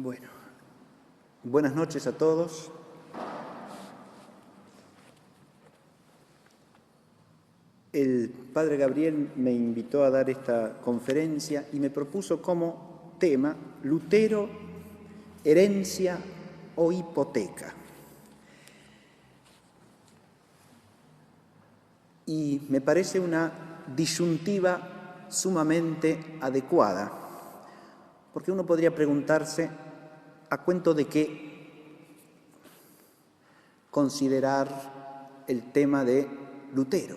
Bueno, buenas noches a todos. El padre Gabriel me invitó a dar esta conferencia y me propuso como tema Lutero, herencia o hipoteca. Y me parece una disyuntiva sumamente adecuada, porque uno podría preguntarse a cuento de qué considerar el tema de Lutero.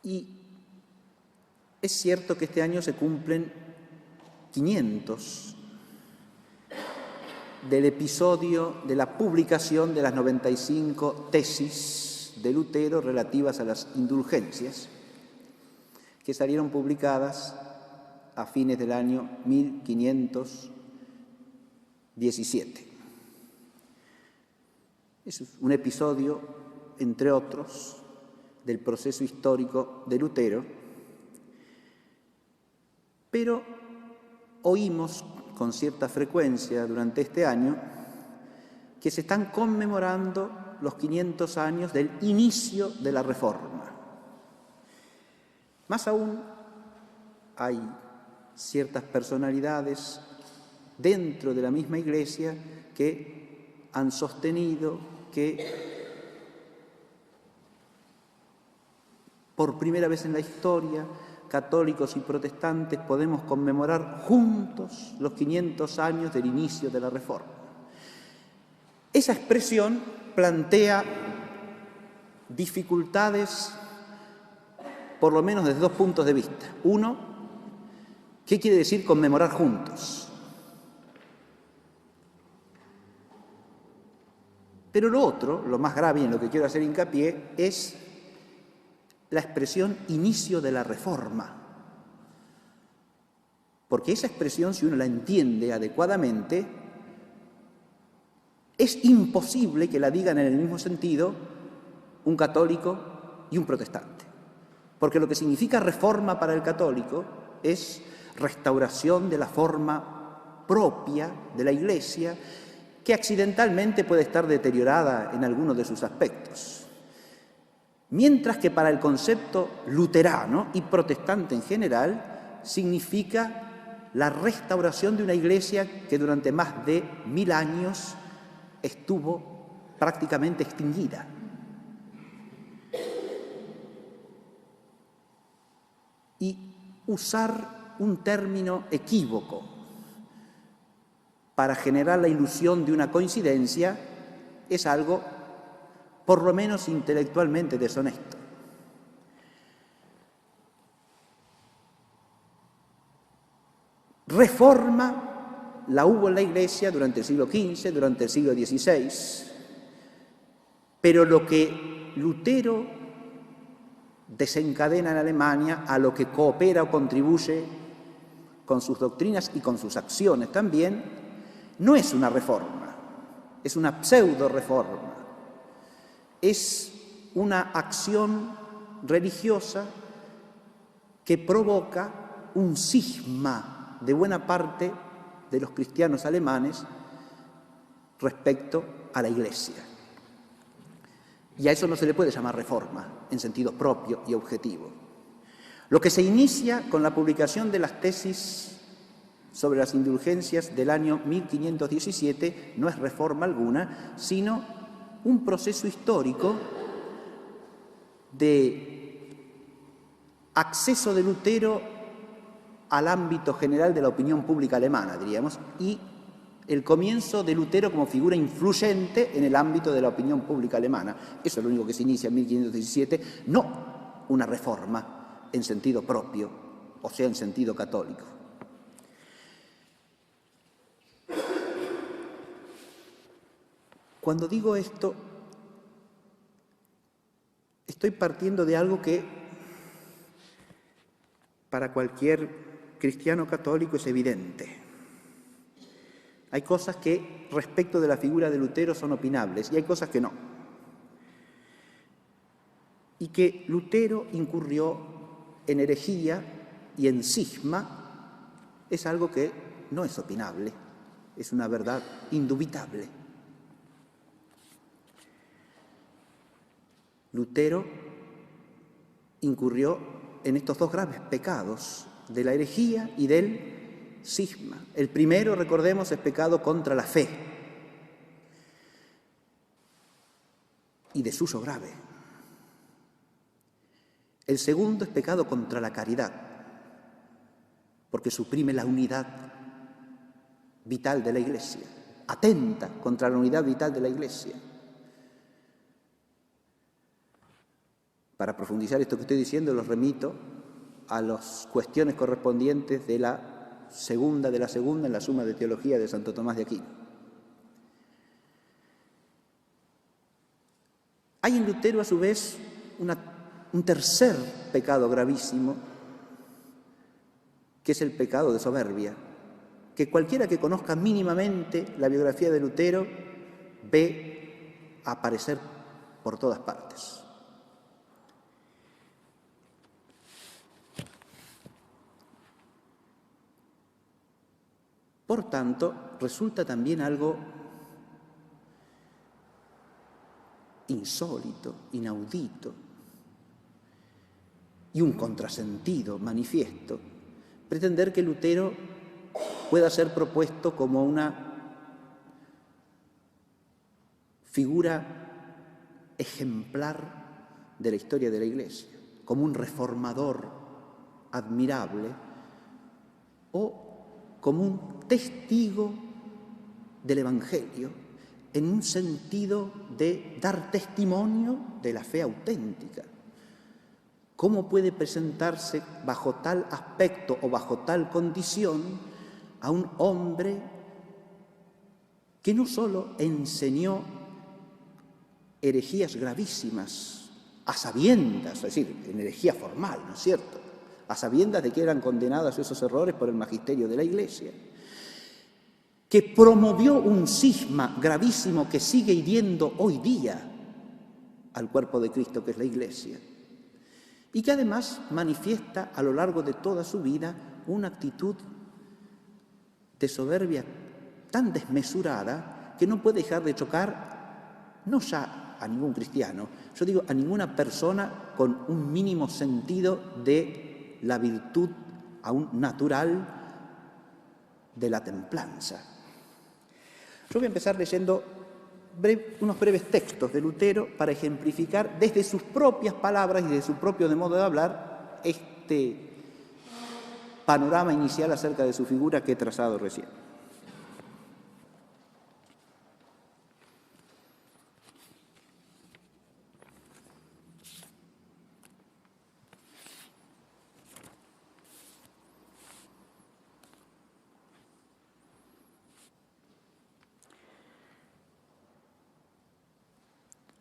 Y es cierto que este año se cumplen 500 del episodio de la publicación de las 95 tesis de Lutero relativas a las indulgencias, que salieron publicadas a fines del año 1517. Es un episodio, entre otros, del proceso histórico de Lutero, pero oímos con cierta frecuencia durante este año que se están conmemorando los 500 años del inicio de la Reforma. Más aún, hay ciertas personalidades dentro de la misma Iglesia que han sostenido que por primera vez en la historia, católicos y protestantes podemos conmemorar juntos los 500 años del inicio de la Reforma. Esa expresión plantea dificultades, por lo menos desde dos puntos de vista. Uno, ¿qué quiere decir conmemorar juntos? Pero lo otro, lo más grave y en lo que quiero hacer hincapié, es la expresión inicio de la Reforma. Porque esa expresión, si uno la entiende adecuadamente, es imposible que la digan en el mismo sentido un católico y un protestante. Porque lo que significa reforma para el católico es restauración de la forma propia de la Iglesia, que accidentalmente puede estar deteriorada en algunos de sus aspectos. Mientras que para el concepto luterano y protestante en general significa la restauración de una Iglesia que durante más de 1000 años estuvo prácticamente extinguida. Y usar un término equívoco para generar la ilusión de una coincidencia es algo por lo menos intelectualmente deshonesto. Reforma la hubo en la Iglesia durante el siglo XV, durante el siglo XVI, pero lo que Lutero desencadena en Alemania, a lo que coopera o contribuye con sus doctrinas y con sus acciones también, no es una reforma, es una pseudo-reforma. Es una acción religiosa que provoca un cisma de buena parte de los cristianos alemanes respecto a la Iglesia. Y a eso no se le puede llamar reforma en sentido propio y objetivo. Lo que se inicia con la publicación de las tesis sobre las indulgencias del año 1517 no es reforma alguna, sino un proceso histórico de acceso de Lutero al ámbito general de la opinión pública alemana, diríamos, y el comienzo de Lutero como figura influyente en el ámbito de la opinión pública alemana. Eso es lo único que se inicia en 1517, no una reforma en sentido propio, o sea, en sentido católico. Cuando digo esto, estoy partiendo de algo que para cualquier cristiano católico es evidente. Hay cosas que respecto de la figura de Lutero son opinables y hay cosas que no. Y que Lutero incurrió en herejía y en cisma es algo que no es opinable, es una verdad indubitable. Lutero incurrió en estos dos graves pecados, de la herejía y del cisma. El primero, recordemos, es pecado contra la fe y desuso grave. El segundo es pecado contra la caridad, porque suprime la unidad vital de la Iglesia, atenta contra la unidad vital de la Iglesia. Para profundizar esto que estoy diciendo, los remito a las cuestiones correspondientes de la segunda en la Suma de Teología de Santo Tomás de Aquino. Hay en Lutero, a su vez, un tercer pecado gravísimo, que es el pecado de soberbia, que cualquiera que conozca mínimamente la biografía de Lutero ve aparecer por todas partes. Por tanto, resulta también algo insólito, inaudito y un contrasentido manifiesto pretender que Lutero pueda ser propuesto como una figura ejemplar de la historia de la Iglesia, como un reformador admirable o como un testigo del Evangelio, en un sentido de dar testimonio de la fe auténtica. ¿Cómo puede presentarse bajo tal aspecto o bajo tal condición a un hombre que no solo enseñó herejías gravísimas, a sabiendas, es decir, en herejía formal, ¿no es cierto?, a sabiendas de que eran condenados esos errores por el magisterio de la Iglesia, que promovió un cisma gravísimo que sigue hiriendo hoy día al cuerpo de Cristo, que es la Iglesia, y que además manifiesta a lo largo de toda su vida una actitud de soberbia tan desmesurada que no puede dejar de chocar no ya a ningún cristiano, yo digo a ninguna persona con un mínimo sentido de la virtud aún natural de la templanza. Yo voy a empezar leyendo unos breves textos de Lutero para ejemplificar desde sus propias palabras y desde su propio modo de hablar este panorama inicial acerca de su figura que he trazado recién.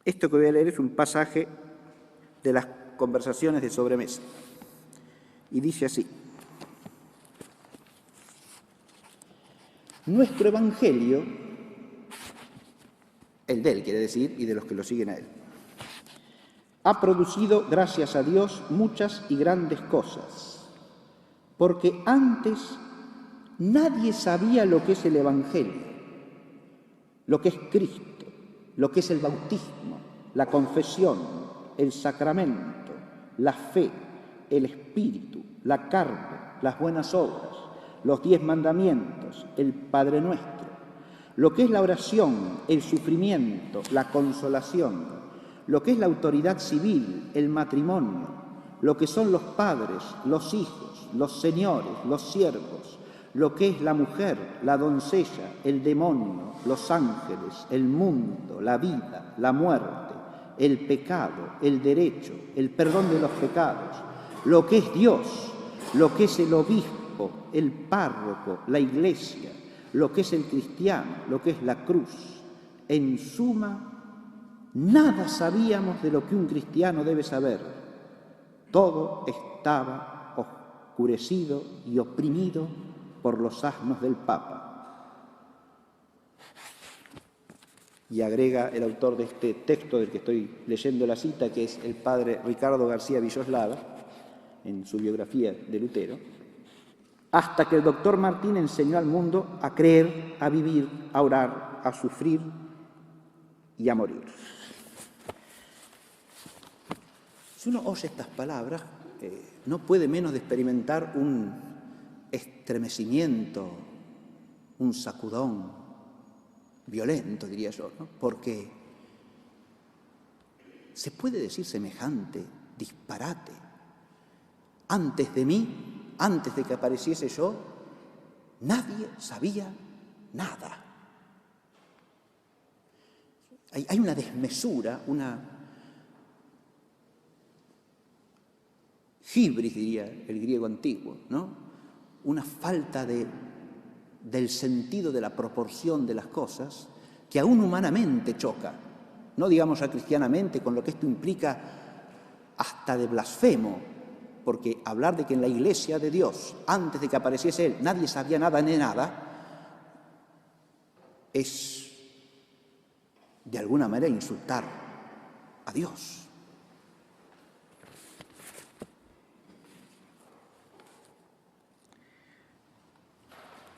Esto que voy a leer es un pasaje de las conversaciones de sobremesa. Y dice así: nuestro Evangelio, el de él quiere decir, y de los que lo siguen a él, ha producido, gracias a Dios, muchas y grandes cosas, porque antes nadie sabía lo que es el Evangelio, lo que es Cristo, lo que es el bautismo, la confesión, el sacramento, la fe, el Espíritu, la carne, las buenas obras, los 10 mandamientos, el Padre Nuestro, lo que es la oración, el sufrimiento, la consolación, lo que es la autoridad civil, el matrimonio, lo que son los padres, los hijos, los señores, los siervos, lo que es la mujer, la doncella, el demonio, los ángeles, el mundo, la vida, la muerte, el pecado, el derecho, el perdón de los pecados, lo que es Dios, lo que es el obispo, el párroco, la iglesia, lo que es el cristiano, lo que es la cruz. En suma, nada sabíamos de lo que un cristiano debe saber. Todo estaba oscurecido y oprimido por los asnos del Papa. Y agrega el autor de este texto del que estoy leyendo la cita, que es el padre Ricardo García Villoslada, en su biografía de Lutero, hasta que el doctor Martín enseñó al mundo a creer, a vivir, a orar, a sufrir y a morir. Si uno oye estas palabras, no puede menos de experimentar un estremecimiento, un sacudón violento, diría yo, ¿no? Porque ¿se puede decir semejante disparate? Antes de mí, antes de que apareciese yo, nadie sabía nada. Hay una desmesura, una hibris, diría el griego antiguo, ¿no? Una falta del sentido de la proporción de las cosas que aún humanamente choca, no digamos ya cristianamente, con lo que esto implica hasta de blasfemo, porque hablar de que en la Iglesia de Dios, antes de que apareciese Él, nadie sabía nada ni nada, es de alguna manera insultar a Dios.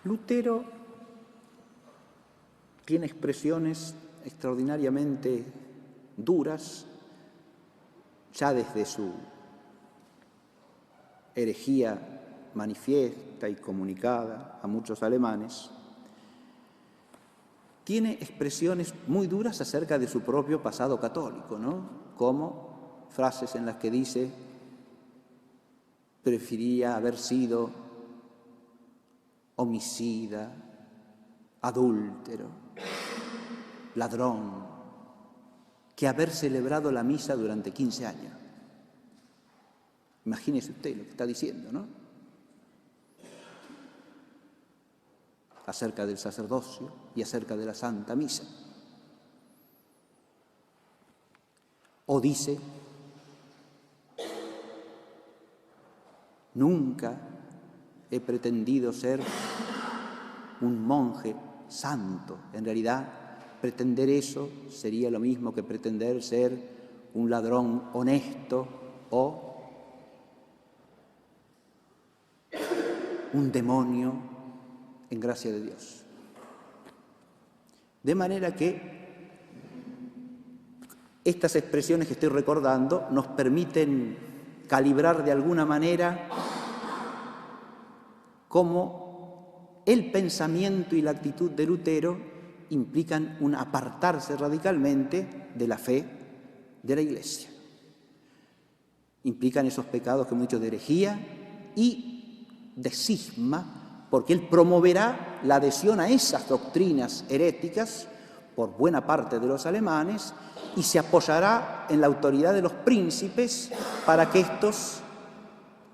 Lutero tiene expresiones extraordinariamente duras, ya desde su herejía manifiesta y comunicada a muchos alemanes. Tiene expresiones muy duras acerca de su propio pasado católico, ¿no? Como frases en las que dice: preferiría haber sido homicida, adúltero, ladrón, que haber celebrado la misa durante 15 años. Imagínese usted lo que está diciendo, ¿no? Acerca del sacerdocio y acerca de la Santa Misa. O dice: nunca he pretendido ser un monje santo. En realidad, pretender eso sería lo mismo que pretender ser un ladrón honesto o un demonio en gracia de Dios. De manera que estas expresiones que estoy recordando nos permiten calibrar de alguna manera cómo el pensamiento y la actitud de Lutero implican un apartarse radicalmente de la fe de la Iglesia. Implican esos pecados que hemos dicho de herejía y de cisma, porque él promoverá la adhesión a esas doctrinas heréticas por buena parte de los alemanes y se apoyará en la autoridad de los príncipes para que éstos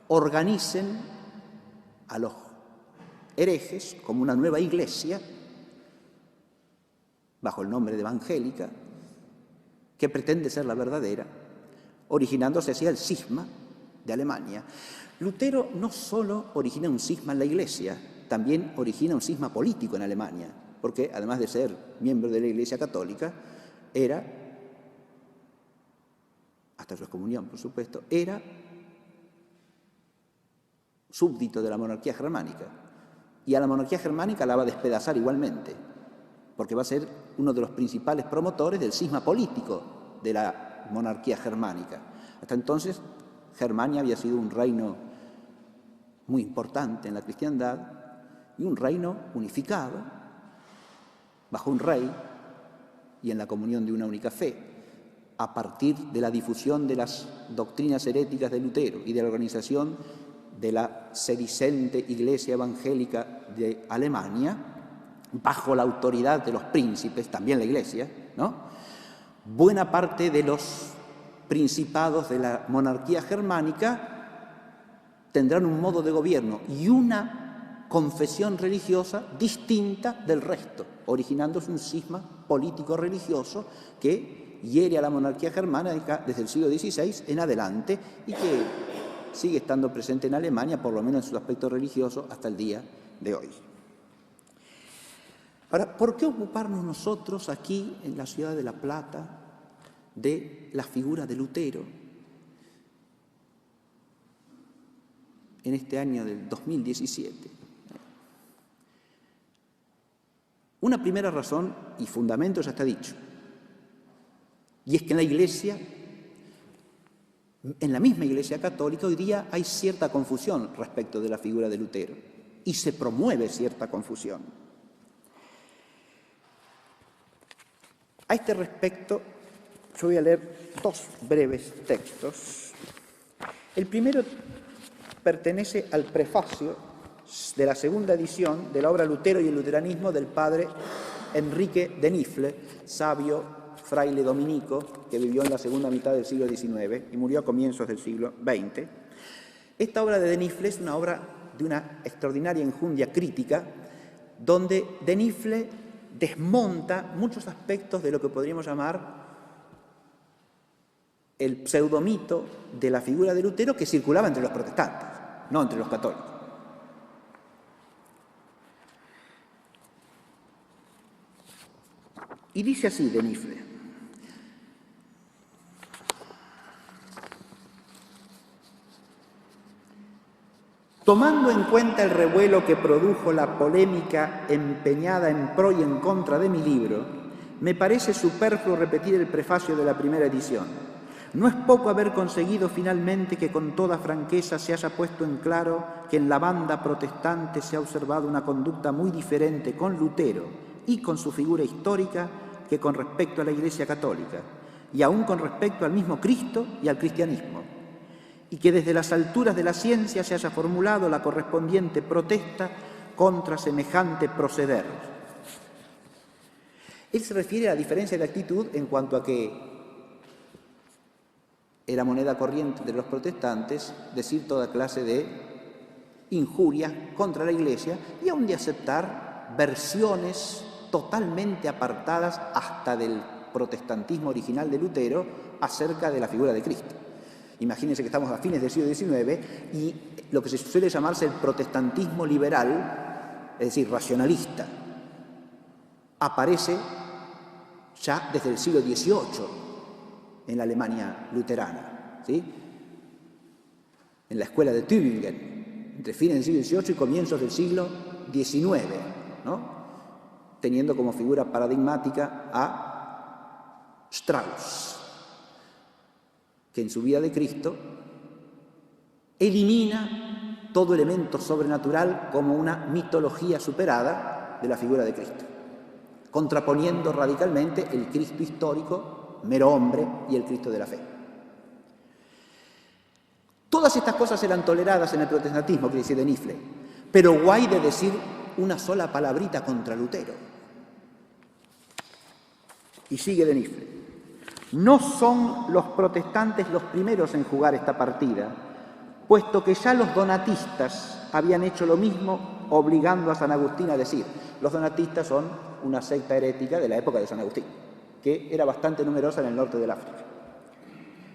organicen a los herejes como una nueva iglesia bajo el nombre de evangélica que pretende ser la verdadera, originándose así el cisma de Alemania. Lutero no solo origina un cisma en la Iglesia, también origina un cisma político en Alemania, porque además de ser miembro de la Iglesia Católica, era, hasta su excomunión por supuesto, era súbdito de la monarquía germánica. Y a la monarquía germánica la va a despedazar igualmente, porque va a ser uno de los principales promotores del cisma político de la monarquía germánica. Hasta entonces, Germania había sido un reino muy importante en la cristiandad y un reino unificado bajo un rey y en la comunión de una única fe, a partir de la difusión de las doctrinas heréticas de Lutero y de la organización de la sedicente Iglesia Evangélica de Alemania, bajo la autoridad de los príncipes, también la Iglesia, ¿no? Buena parte de los principados de la monarquía germánica tendrán un modo de gobierno y una confesión religiosa distinta del resto, originándose un cisma político-religioso que hiere a la monarquía germánica desde el siglo XVI en adelante y que sigue estando presente en Alemania, por lo menos en su aspecto religioso, hasta el día de hoy. Ahora, ¿por qué ocuparnos nosotros aquí, en la ciudad de La Plata, de la figura de Lutero? en este año del 2017. Una primera razón y fundamento ya está dicho, y es que en la Iglesia, en la misma Iglesia católica, hoy día hay cierta confusión respecto de la figura de Lutero, y se promueve cierta confusión. A este respecto, yo voy a leer dos breves textos. El primero pertenece al prefacio de la segunda edición de la obra Lutero y el luteranismo del padre Enrique de Nifle, sabio fraile dominico que vivió en la segunda mitad del siglo XIX y murió a comienzos del siglo XX. Esta obra de Nifle es una obra de una extraordinaria enjundia crítica, donde de Nifle desmonta muchos aspectos de lo que podríamos llamar el pseudomito de la figura de Lutero que circulaba entre los protestantes, no entre los católicos. Y dice así de Nifle: tomando en cuenta el revuelo que produjo la polémica empeñada en pro y en contra de mi libro, me parece superfluo repetir el prefacio de la primera edición. No es poco haber conseguido finalmente que con toda franqueza se haya puesto en claro que en la banda protestante se ha observado una conducta muy diferente con Lutero y con su figura histórica que con respecto a la Iglesia católica, y aún con respecto al mismo Cristo y al cristianismo, y que desde las alturas de la ciencia se haya formulado la correspondiente protesta contra semejante proceder. Él se refiere a la diferencia de actitud en cuanto a que era moneda corriente de los protestantes decir toda clase de injurias contra la Iglesia y aún de aceptar versiones totalmente apartadas hasta del protestantismo original de Lutero acerca de la figura de Cristo. Imagínense que estamos a fines del siglo XIX y lo que se suele llamarse el protestantismo liberal, es decir, racionalista, aparece ya desde el siglo XVIII en la Alemania luterana, ¿sí? En la escuela de Tübingen, entre fines del siglo XVIII y comienzos del siglo XIX, ¿no? Teniendo como figura paradigmática a Strauss, que en su vida de Cristo elimina todo elemento sobrenatural como una mitología superada de la figura de Cristo, contraponiendo radicalmente el Cristo histórico, mero hombre, y el Cristo de la fe. Todas estas cosas eran toleradas en el protestantismo, que dice de Nifle, pero guay de decir una sola palabrita contra Lutero. Y sigue de Nifle: no son los protestantes los primeros en jugar esta partida, puesto que ya los donatistas habían hecho lo mismo, obligando a San Agustín a decir. Los donatistas son una secta herética de la época de San Agustín, que era bastante numerosa en el norte del África.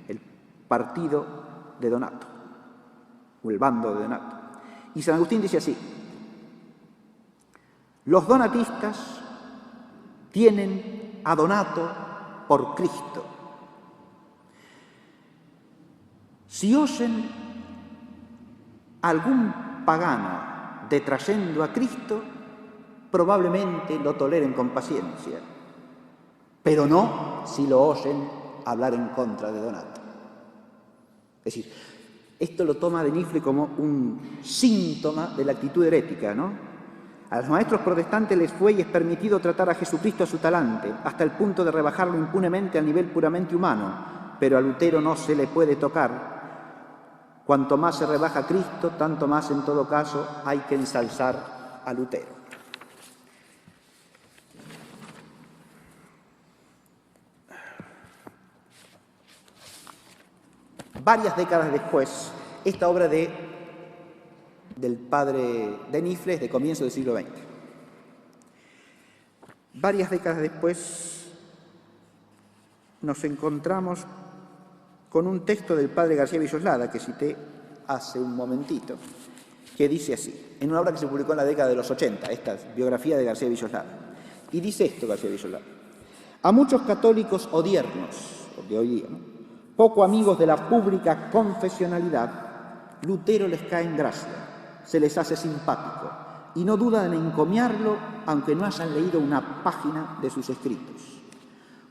El partido de Donato, o el bando de Donato. Y San Agustín dice así: los donatistas tienen a Donato por Cristo. Si oyen algún pagano detrayendo a Cristo, probablemente lo toleren con paciencia, pero no si lo oyen hablar en contra de Donato. Es decir, esto lo toma de Nifle como un síntoma de la actitud herética, ¿no? A los maestros protestantes les fue y es permitido tratar a Jesucristo a su talante, hasta el punto de rebajarlo impunemente al nivel puramente humano, pero a Lutero no se le puede tocar. Cuanto más se rebaja a Cristo, tanto más en todo caso hay que ensalzar a Lutero. Varias décadas después, esta obra del padre de Nifle es de comienzo del siglo XX. Varias décadas después nos encontramos con un texto del padre García Villoslada, que cité hace un momentito, que dice así, en una obra que se publicó en la década de los 80, esta biografía de García Villoslada. Y dice esto García Villoslada: a muchos católicos odiernos, de hoy día, ¿no?, poco amigos de la pública confesionalidad, Lutero les cae en gracia, se les hace simpático y no dudan en encomiarlo aunque no hayan leído una página de sus escritos.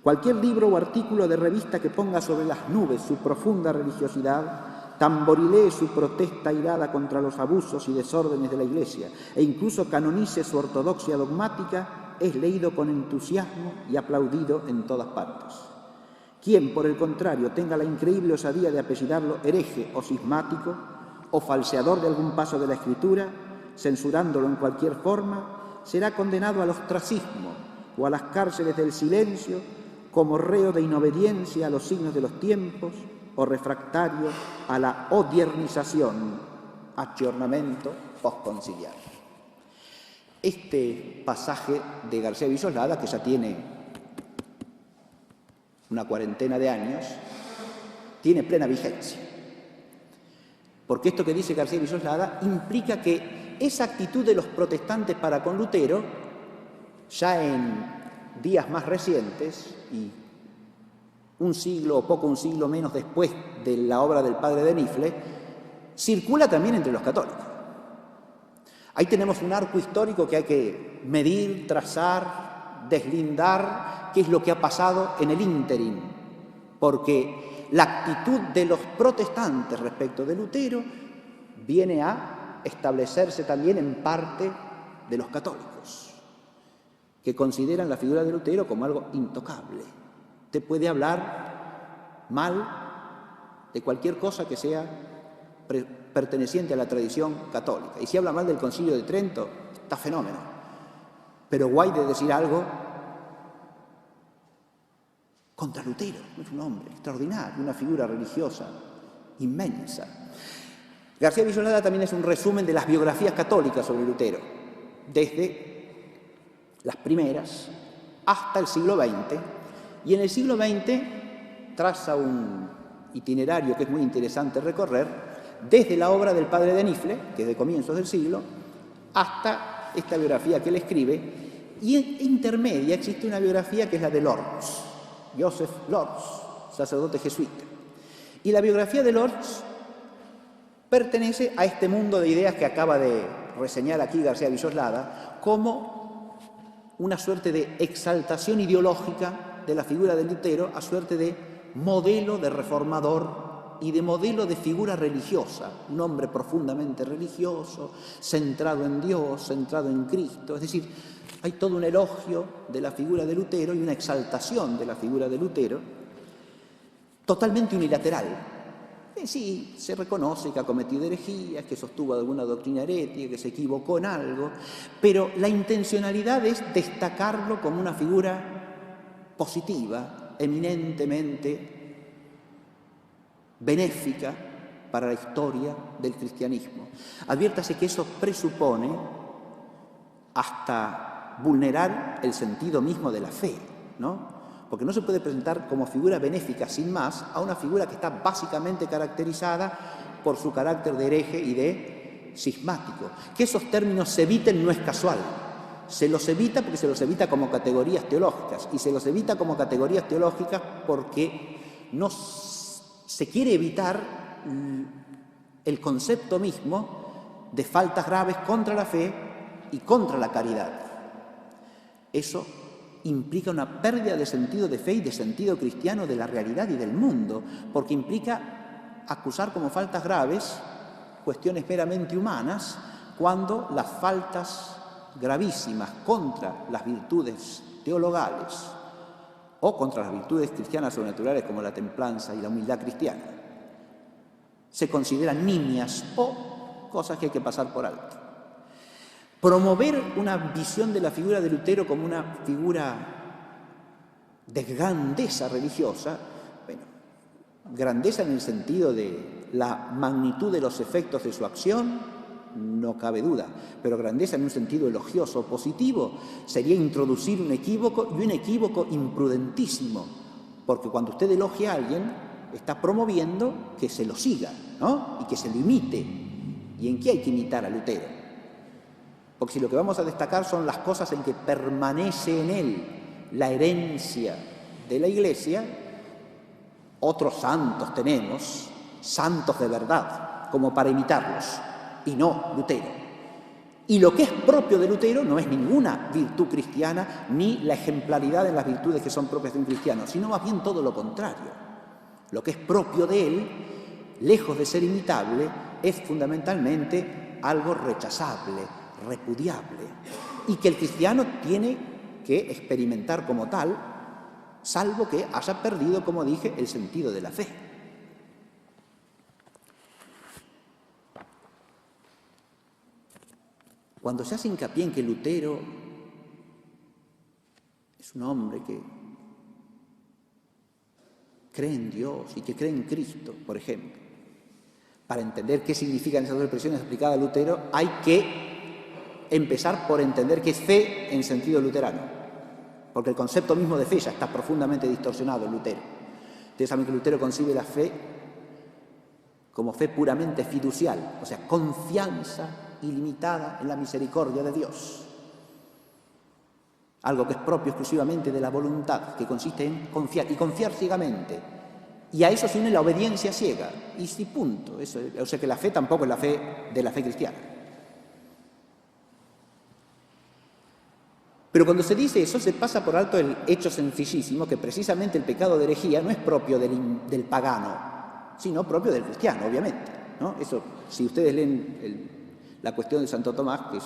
Cualquier libro o artículo de revista que ponga sobre las nubes su profunda religiosidad, tamborilee su protesta irada contra los abusos y desórdenes de la Iglesia e incluso canonice su ortodoxia dogmática, es leído con entusiasmo y aplaudido en todas partes. Quien, por el contrario, tenga la increíble osadía de apellidarlo hereje o cismático o falseador de algún paso de la Escritura, censurándolo en cualquier forma, será condenado al ostracismo o a las cárceles del silencio como reo de inobediencia a los signos de los tiempos o refractario a la odiernización, aggiornamento postconciliar. Este pasaje de García Villoslada, que ya tiene una cuarentena de años, tiene plena vigencia. Porque esto que dice García Villoslada implica que esa actitud de los protestantes para con Lutero, ya en días más recientes, y un siglo o poco un siglo menos después de la obra del padre de Nifle, circula también entre los católicos. Ahí tenemos un arco histórico que hay que medir, trazar, deslindar qué es lo que ha pasado en el ínterin, porque la actitud de los protestantes respecto de Lutero viene a establecerse también en parte de los católicos, que consideran la figura de Lutero como algo intocable. Usted puede hablar mal de cualquier cosa que sea perteneciente a la tradición católica. Y si habla mal del Concilio de Trento, está fenómeno. Pero guay de decir algo contra Lutero. Es un hombre extraordinario, una figura religiosa inmensa. García Villoslada también es un resumen de las biografías católicas sobre Lutero, desde las primeras hasta el siglo XX. Y en el siglo XX traza un itinerario que es muy interesante recorrer, desde la obra del padre de Nifle, que es de comienzos del siglo, hasta esta biografía que él escribe, y en intermedia existe una biografía que es la de Lorz, Joseph Lorz, sacerdote jesuita. Y la biografía de Lorz pertenece a este mundo de ideas que acaba de reseñar aquí García Villoslada, como una suerte de exaltación ideológica de la figura de Lutero, a suerte de modelo de reformador y de modelo de figura religiosa, un hombre profundamente religioso, centrado en Dios, centrado en Cristo. Es decir, hay todo un elogio de la figura de Lutero y una exaltación de la figura de Lutero, totalmente unilateral. Sí, se reconoce que ha cometido herejías, que sostuvo alguna doctrina herética, que se equivocó en algo, pero la intencionalidad es destacarlo como una figura positiva, eminentemente benéfica para la historia del cristianismo. Adviértase que eso presupone hasta vulnerar el sentido mismo de la fe, ¿no? Porque no se puede presentar como figura benéfica sin más a una figura que está básicamente caracterizada por su carácter de hereje y de cismático. Que esos términos se eviten no es casual. Se los evita porque se los evita como categorías teológicas, y se los evita como categorías teológicas porque no se quiere evitar el concepto mismo de faltas graves contra la fe y contra la caridad. Eso implica una pérdida de sentido de fe y de sentido cristiano de la realidad y del mundo, porque implica acusar como faltas graves cuestiones meramente humanas, cuando las faltas gravísimas contra las virtudes teologales o contra las virtudes cristianas sobrenaturales como la templanza y la humildad cristiana se consideran nimias o cosas que hay que pasar por alto. Promover una visión de la figura de Lutero como una figura de grandeza religiosa, bueno, grandeza en el sentido de la magnitud de los efectos de su acción, no cabe duda, pero grandeza en un sentido elogioso, positivo, sería introducir un equívoco, y un equívoco imprudentísimo, porque cuando usted elogia a alguien, está promoviendo que se lo siga, ¿no? Y que se lo imite. ¿Y en qué hay que imitar a Lutero? Porque si lo que vamos a destacar son las cosas en que permanece en él la herencia de la Iglesia, otros santos tenemos, santos de verdad, como para imitarlos, y no Lutero. Y lo que es propio de Lutero no es ninguna virtud cristiana, ni la ejemplaridad en las virtudes que son propias de un cristiano, sino más bien todo lo contrario. Lo que es propio de él, lejos de ser imitable, es fundamentalmente algo rechazable, repudiable, y que el cristiano tiene que experimentar como tal, salvo que haya perdido, como dije, el sentido de la fe. Cuando se hace hincapié en que Lutero es un hombre que cree en Dios y que cree en Cristo, por ejemplo, para entender qué significan esas dos expresiones explicadas a Lutero, hay que empezar por entender qué es fe en sentido luterano, porque el concepto mismo de fe ya está profundamente distorsionado en Lutero. Ustedes saben que Lutero concibe la fe como fe puramente fiducial, o sea, confianza ilimitada en la misericordia de Dios. Algo que es propio exclusivamente de la voluntad, que consiste en confiar, y confiar ciegamente. Y a eso se une la obediencia ciega. Y sí, punto. Eso, o sea que la fe tampoco es la fe de la fe cristiana. Pero cuando se dice eso, se pasa por alto el hecho sencillísimo que precisamente el pecado de herejía no es propio del pagano, sino propio del cristiano, obviamente, ¿no? Eso, si ustedes leen la cuestión de Santo Tomás, que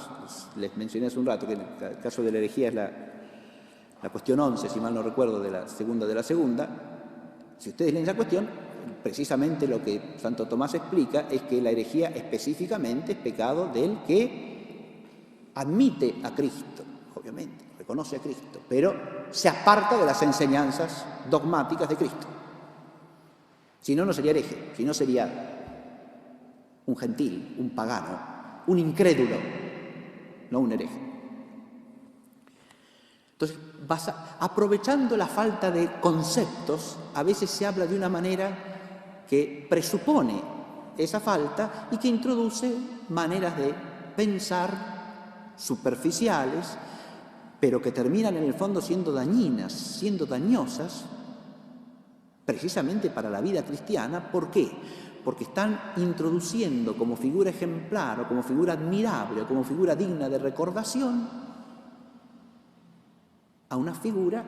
les mencioné hace un rato, que en el caso de la herejía es la cuestión 11, si mal no recuerdo, de la segunda, si ustedes leen esa cuestión, precisamente lo que Santo Tomás explica es que la herejía específicamente es pecado del que admite a Cristo, obviamente, reconoce a Cristo, pero se aparta de las enseñanzas dogmáticas de Cristo. Si no, no sería hereje, si no sería un gentil, un pagano, un incrédulo, no un hereje. Entonces, aprovechando la falta de conceptos, a veces se habla de una manera que presupone esa falta y que introduce maneras de pensar superficiales, pero que terminan en el fondo siendo dañinas, siendo dañosas, precisamente para la vida cristiana. ¿Por qué? Porque están introduciendo como figura ejemplar o como figura admirable o como figura digna de recordación a una figura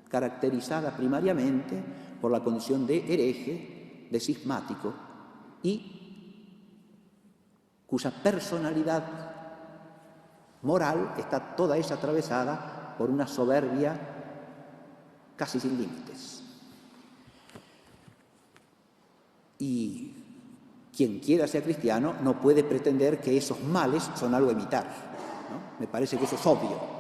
caracterizada primariamente por la condición de hereje, de cismático y cuya personalidad moral está toda ella atravesada por una soberbia casi sin límites. Y quien quiera ser cristiano no puede pretender que esos males son algo a imitar, ¿no? Me parece que eso es obvio.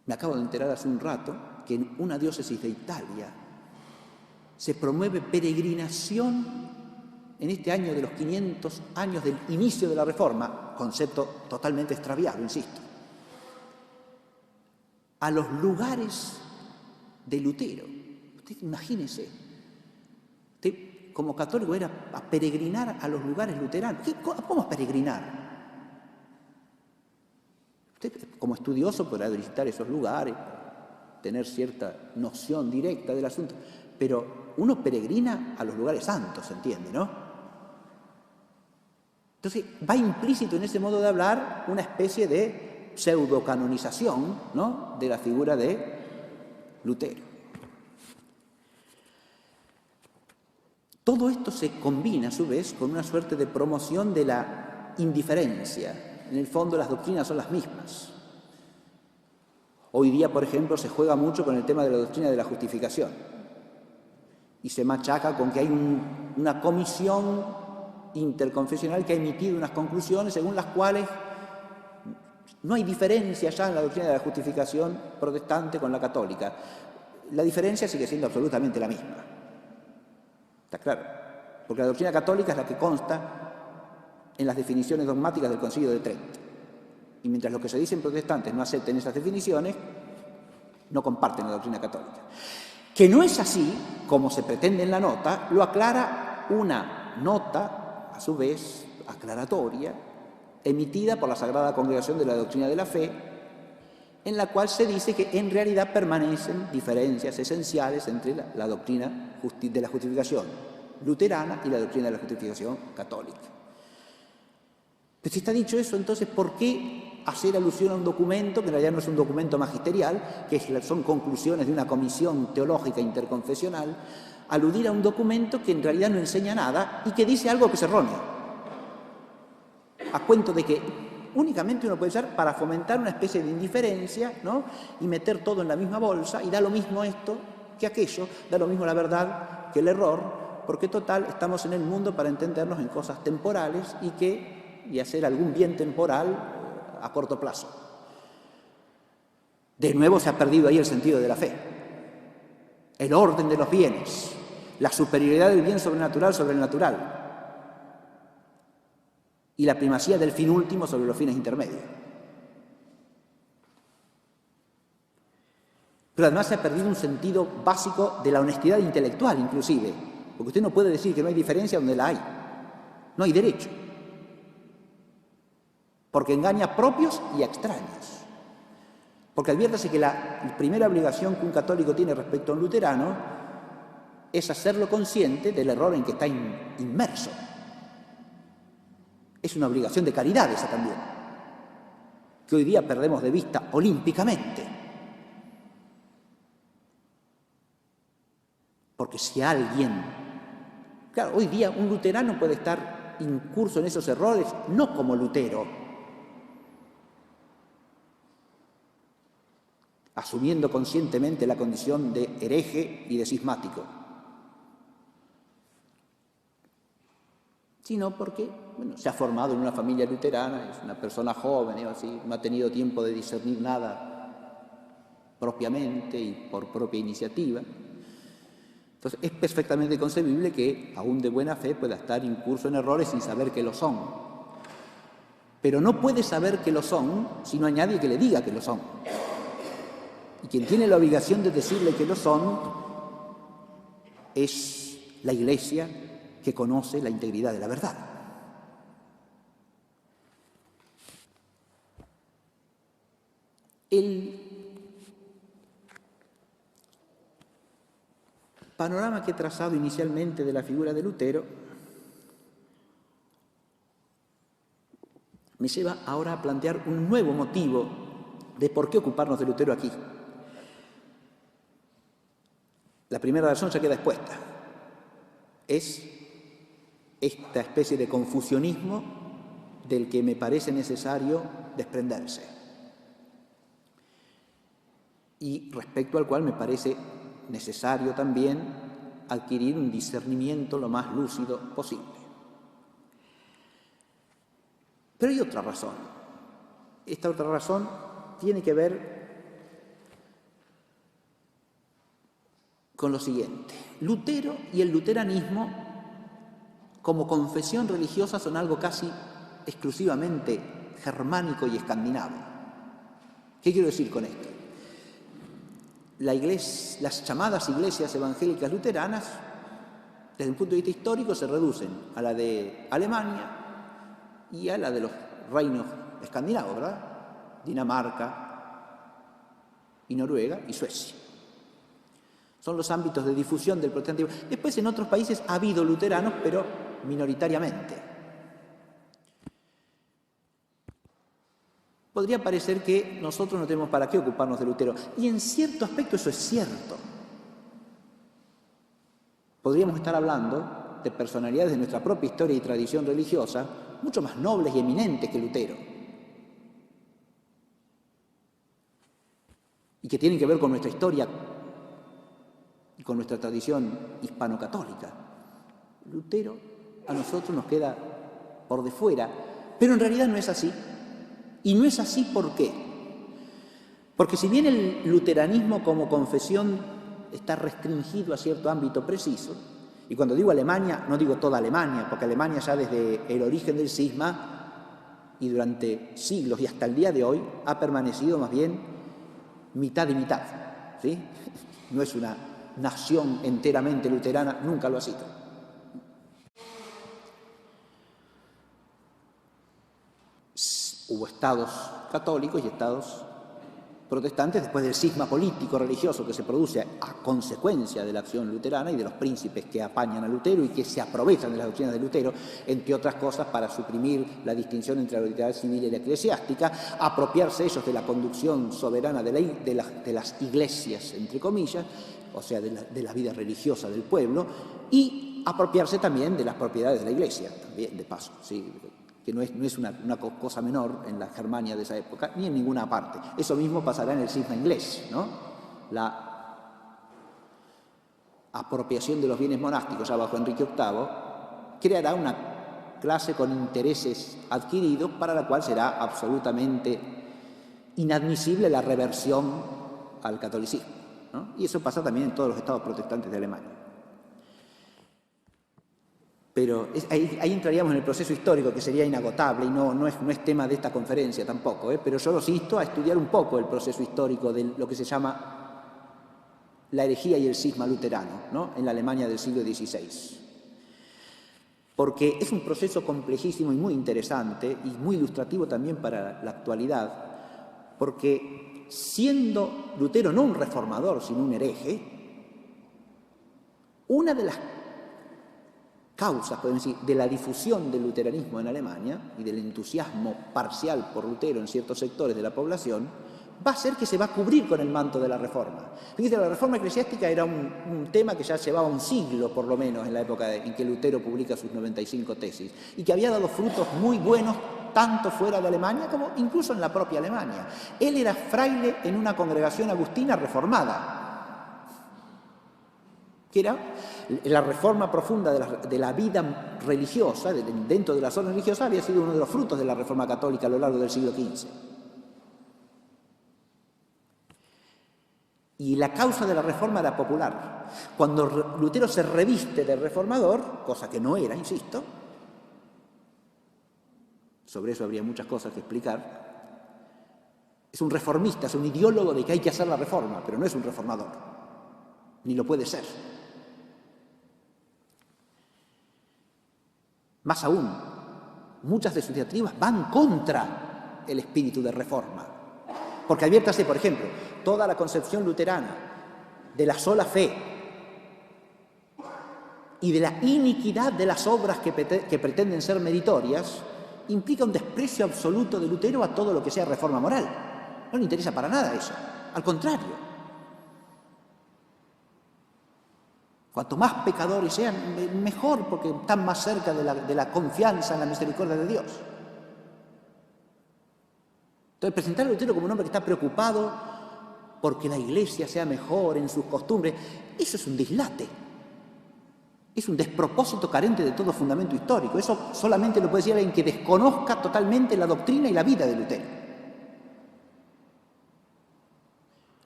Me acabo de enterar hace un rato que en una diócesis de Italia se promueve peregrinación en este año de los 500 años del inicio de la Reforma, concepto totalmente extraviado, insisto, a los lugares de Lutero. Usted imagínese, usted como católico era a peregrinar a los lugares luteranos. ¿Cómo es peregrinar? Usted como estudioso podrá visitar esos lugares, tener cierta noción directa del asunto, pero uno peregrina a los lugares santos, ¿se entiende, no? Entonces va implícito en ese modo de hablar una especie de pseudocanonización, ¿no?, de la figura de Lutero. Todo esto se combina, a su vez, con una suerte de promoción de la indiferencia. En el fondo, las doctrinas son las mismas. Hoy día, por ejemplo, se juega mucho con el tema de la doctrina de la justificación y se machaca con que hay una comisión interconfesional que ha emitido unas conclusiones según las cuales no hay diferencia ya en la doctrina de la justificación protestante con la católica. La diferencia sigue siendo absolutamente la misma. ¿Está claro? Porque la doctrina católica es la que consta en las definiciones dogmáticas del Concilio de Trento. Y mientras los que se dicen protestantes no acepten esas definiciones, no comparten la doctrina católica. Que no es así, como se pretende en la nota, lo aclara una nota, a su vez, aclaratoria, emitida por la Sagrada Congregación de la Doctrina de la Fe, en la cual se dice que en realidad permanecen diferencias esenciales entre la doctrina de la justificación luterana y la doctrina de la justificación católica. Pero si está dicho eso, entonces, ¿por qué hacer alusión a un documento que en realidad no es un documento magisterial, que son conclusiones de una comisión teológica interconfesional, aludir a un documento que en realidad no enseña nada y que dice algo que es erróneo? A cuento de que únicamente uno puede usar para fomentar una especie de indiferencia, ¿no? Y meter todo en la misma bolsa, y da lo mismo esto que aquello, da lo mismo la verdad que el error, porque total, estamos en el mundo para entendernos en cosas temporales y hacer algún bien temporal a corto plazo. De nuevo se ha perdido ahí el sentido de la fe, el orden de los bienes, la superioridad del bien sobrenatural sobre el natural, y la primacía del fin último sobre los fines intermedios. Pero además se ha perdido un sentido básico de la honestidad intelectual, inclusive, porque usted no puede decir que no hay diferencia donde la hay. No hay derecho, porque engaña a propios y a extraños. Porque adviértase que la primera obligación que un católico tiene respecto a un luterano es hacerlo consciente del error en que está inmerso. Es una obligación de caridad esa también, que hoy día perdemos de vista olímpicamente. Porque si alguien... Claro, hoy día un luterano puede estar incurso en esos errores, no como Lutero, asumiendo conscientemente la condición de hereje y de cismático, sino porque se ha formado en una familia luterana, es una persona joven, así, no ha tenido tiempo de discernir nada propiamente y por propia iniciativa. Entonces es perfectamente concebible que, aún de buena fe, pueda estar incurso en errores sin saber que lo son. Pero no puede saber que lo son si no hay nadie que le diga que lo son. Y quien tiene la obligación de decirle que lo son es la Iglesia, que conoce la integridad de la verdad. El panorama que he trazado inicialmente de la figura de Lutero me lleva ahora a plantear un nuevo motivo de por qué ocuparnos de Lutero aquí. La primera razón ya queda expuesta. Es esta especie de confusionismo del que me parece necesario desprenderse y respecto al cual me parece necesario también adquirir un discernimiento lo más lúcido posible. Pero hay otra razón. Esta otra razón tiene que ver con lo siguiente. Lutero y el luteranismo como confesión religiosa son algo casi exclusivamente germánico y escandinavo. ¿Qué quiero decir con esto? Las llamadas iglesias evangélicas luteranas, desde un punto de vista histórico, se reducen a la de Alemania y a la de los reinos escandinavos, ¿verdad? Dinamarca y Noruega y Suecia. Son los ámbitos de difusión del protestantismo. Después en otros países ha habido luteranos, pero minoritariamente. Podría parecer que nosotros no tenemos para qué ocuparnos de Lutero, y en cierto aspecto eso es cierto. Podríamos estar hablando de personalidades de nuestra propia historia y tradición religiosa mucho más nobles y eminentes que Lutero, y que tienen que ver con nuestra historia y con nuestra tradición hispano-católica. Lutero a nosotros nos queda por de fuera, pero en realidad no es así. Y no es así, ¿por qué? Porque si bien el luteranismo como confesión está restringido a cierto ámbito preciso, y cuando digo Alemania, no digo toda Alemania, porque Alemania ya desde el origen del cisma y durante siglos y hasta el día de hoy ha permanecido más bien mitad y mitad, ¿sí? No es una nación enteramente luterana, nunca lo ha sido. Hubo estados católicos y estados protestantes después del cisma político-religioso que se produce a consecuencia de la acción luterana y de los príncipes que apañan a Lutero y que se aprovechan de las doctrinas de Lutero, entre otras cosas, para suprimir la distinción entre la autoridad civil y la eclesiástica, apropiarse ellos de la conducción soberana de las iglesias, entre comillas, o sea, de la vida religiosa del pueblo, y apropiarse también de las propiedades de la iglesia, también de paso, ¿sí? Que no es una cosa menor en la Germania de esa época, ni en ninguna parte. Eso mismo pasará en el cisma inglés, ¿no? La apropiación de los bienes monásticos ya bajo Enrique VIII creará una clase con intereses adquiridos para la cual será absolutamente inadmisible la reversión al catolicismo, ¿no? Y eso pasa también en todos los estados protestantes de Alemania. Pero ahí entraríamos en el proceso histórico, que sería inagotable y no es tema de esta conferencia tampoco, pero yo los insto a estudiar un poco el proceso histórico de lo que se llama la herejía y el cisma luterano, ¿no? En la Alemania del siglo XVI. Porque es un proceso complejísimo y muy interesante y muy ilustrativo también para la actualidad, porque siendo Lutero no un reformador, sino un hereje, una de las causas, podemos decir, de la difusión del luteranismo en Alemania y del entusiasmo parcial por Lutero en ciertos sectores de la población, va a ser que se va a cubrir con el manto de la Reforma. Fíjate, la Reforma eclesiástica era un tema que ya llevaba un siglo, por lo menos, en la época en que Lutero publica sus 95 tesis, y que había dado frutos muy buenos tanto fuera de Alemania como incluso en la propia Alemania. Él era fraile en una congregación agustina reformada, que era la reforma profunda de la vida religiosa, dentro de la zona religiosa, había sido uno de los frutos de la Reforma católica a lo largo del siglo XV. Y la causa de la Reforma era popular. Cuando Lutero se reviste de reformador, cosa que no era, insisto, sobre eso habría muchas cosas que explicar, es un reformista, es un ideólogo de que hay que hacer la reforma, pero no es un reformador, ni lo puede ser. Más aún, muchas de sus diatribas van contra el espíritu de reforma. Porque adviértase, por ejemplo, toda la concepción luterana de la sola fe y de la iniquidad de las obras que pretenden ser meritorias implica un desprecio absoluto de Lutero a todo lo que sea reforma moral. No le interesa para nada eso, al contrario. Cuanto más pecadores sean, mejor, porque están más cerca de la confianza en la misericordia de Dios. Entonces, presentar a Lutero como un hombre que está preocupado porque la Iglesia sea mejor en sus costumbres, eso es un dislate. Es un despropósito carente de todo fundamento histórico. Eso solamente lo puede decir alguien que desconozca totalmente la doctrina y la vida de Lutero.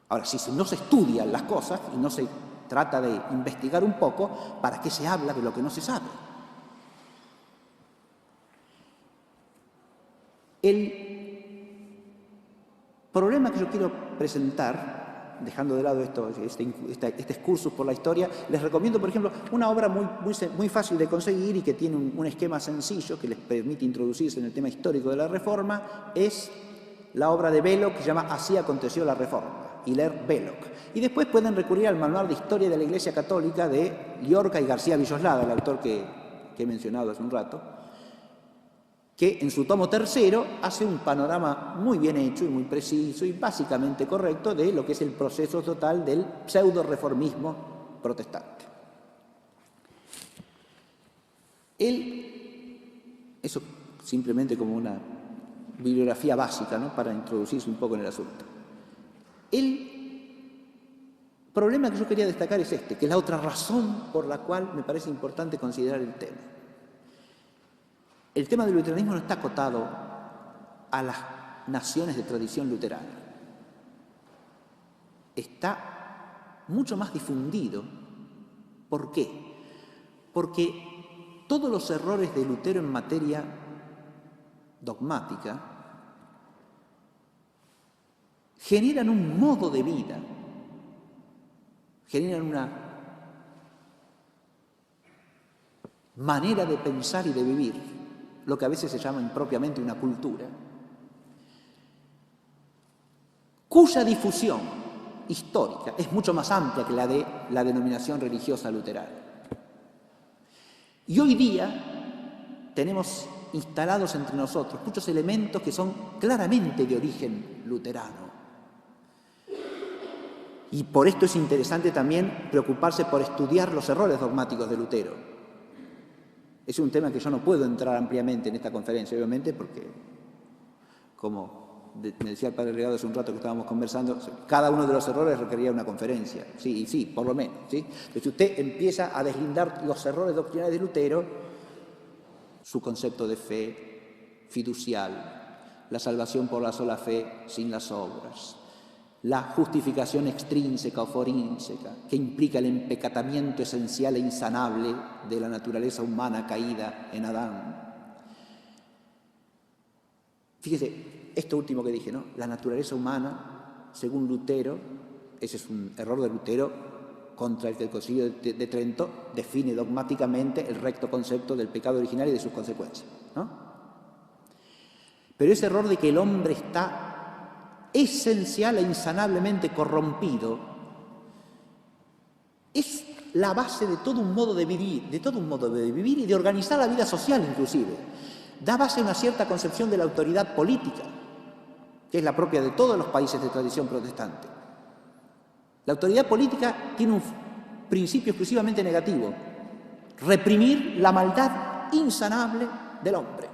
Ahora, si no se estudian las cosas y no se trata de investigar un poco, ¿para qué se habla de lo que no se sabe? El problema que yo quiero presentar, dejando de lado este excursus por la historia, les recomiendo, por ejemplo, una obra muy fácil de conseguir y que tiene un esquema sencillo que les permite introducirse en el tema histórico de la Reforma, es la obra de Belloc que se llama Así aconteció la Reforma, Hilaire Belloc. Y después pueden recurrir al manual de historia de la Iglesia Católica de Llorca y García Villoslada, el autor que he mencionado hace un rato, que en su tomo tercero hace un panorama muy bien hecho y muy preciso y básicamente correcto de lo que es el proceso total del pseudo-reformismo protestante. Eso simplemente como una bibliografía básica, ¿no?, para introducirse un poco en el asunto. El problema que yo quería destacar es que es la otra razón por la cual me parece importante considerar el tema. El tema del luteranismo no está acotado a las naciones de tradición luterana. Está mucho más difundido. ¿Por qué? Porque todos los errores de Lutero en materia dogmática generan un modo de vida, generan una manera de pensar y de vivir, lo que a veces se llama impropiamente una cultura, cuya difusión histórica es mucho más amplia que la de la denominación religiosa luterana. Y hoy día tenemos instalados entre nosotros muchos elementos que son claramente de origen luterano. Y por esto es interesante también preocuparse por estudiar los errores dogmáticos de Lutero. Es un tema que yo no puedo entrar ampliamente en esta conferencia, obviamente, porque, como me decía el padre Regado hace un rato que estábamos conversando, cada uno de los errores requería una conferencia. Sí, por lo menos. ¿Sí? Entonces, si usted empieza a deslindar los errores doctrinales de Lutero, su concepto de fe fiducial, la salvación por la sola fe sin las obras, la justificación extrínseca o forínseca, que implica el empecatamiento esencial e insanable de la naturaleza humana caída en Adán. Fíjese, esto último que dije, ¿no? La naturaleza humana, según Lutero, ese es un error de Lutero contra el que el Concilio de Trento define dogmáticamente el recto concepto del pecado original y de sus consecuencias, ¿no? Pero ese error de que el hombre está esencial e insanablemente corrompido es la base de todo un modo de vivir, y de organizar la vida social inclusive. Da base a una cierta concepción de la autoridad política, que es la propia de todos los países de tradición protestante. La autoridad política tiene un principio exclusivamente negativo: reprimir la maldad insanable del hombre.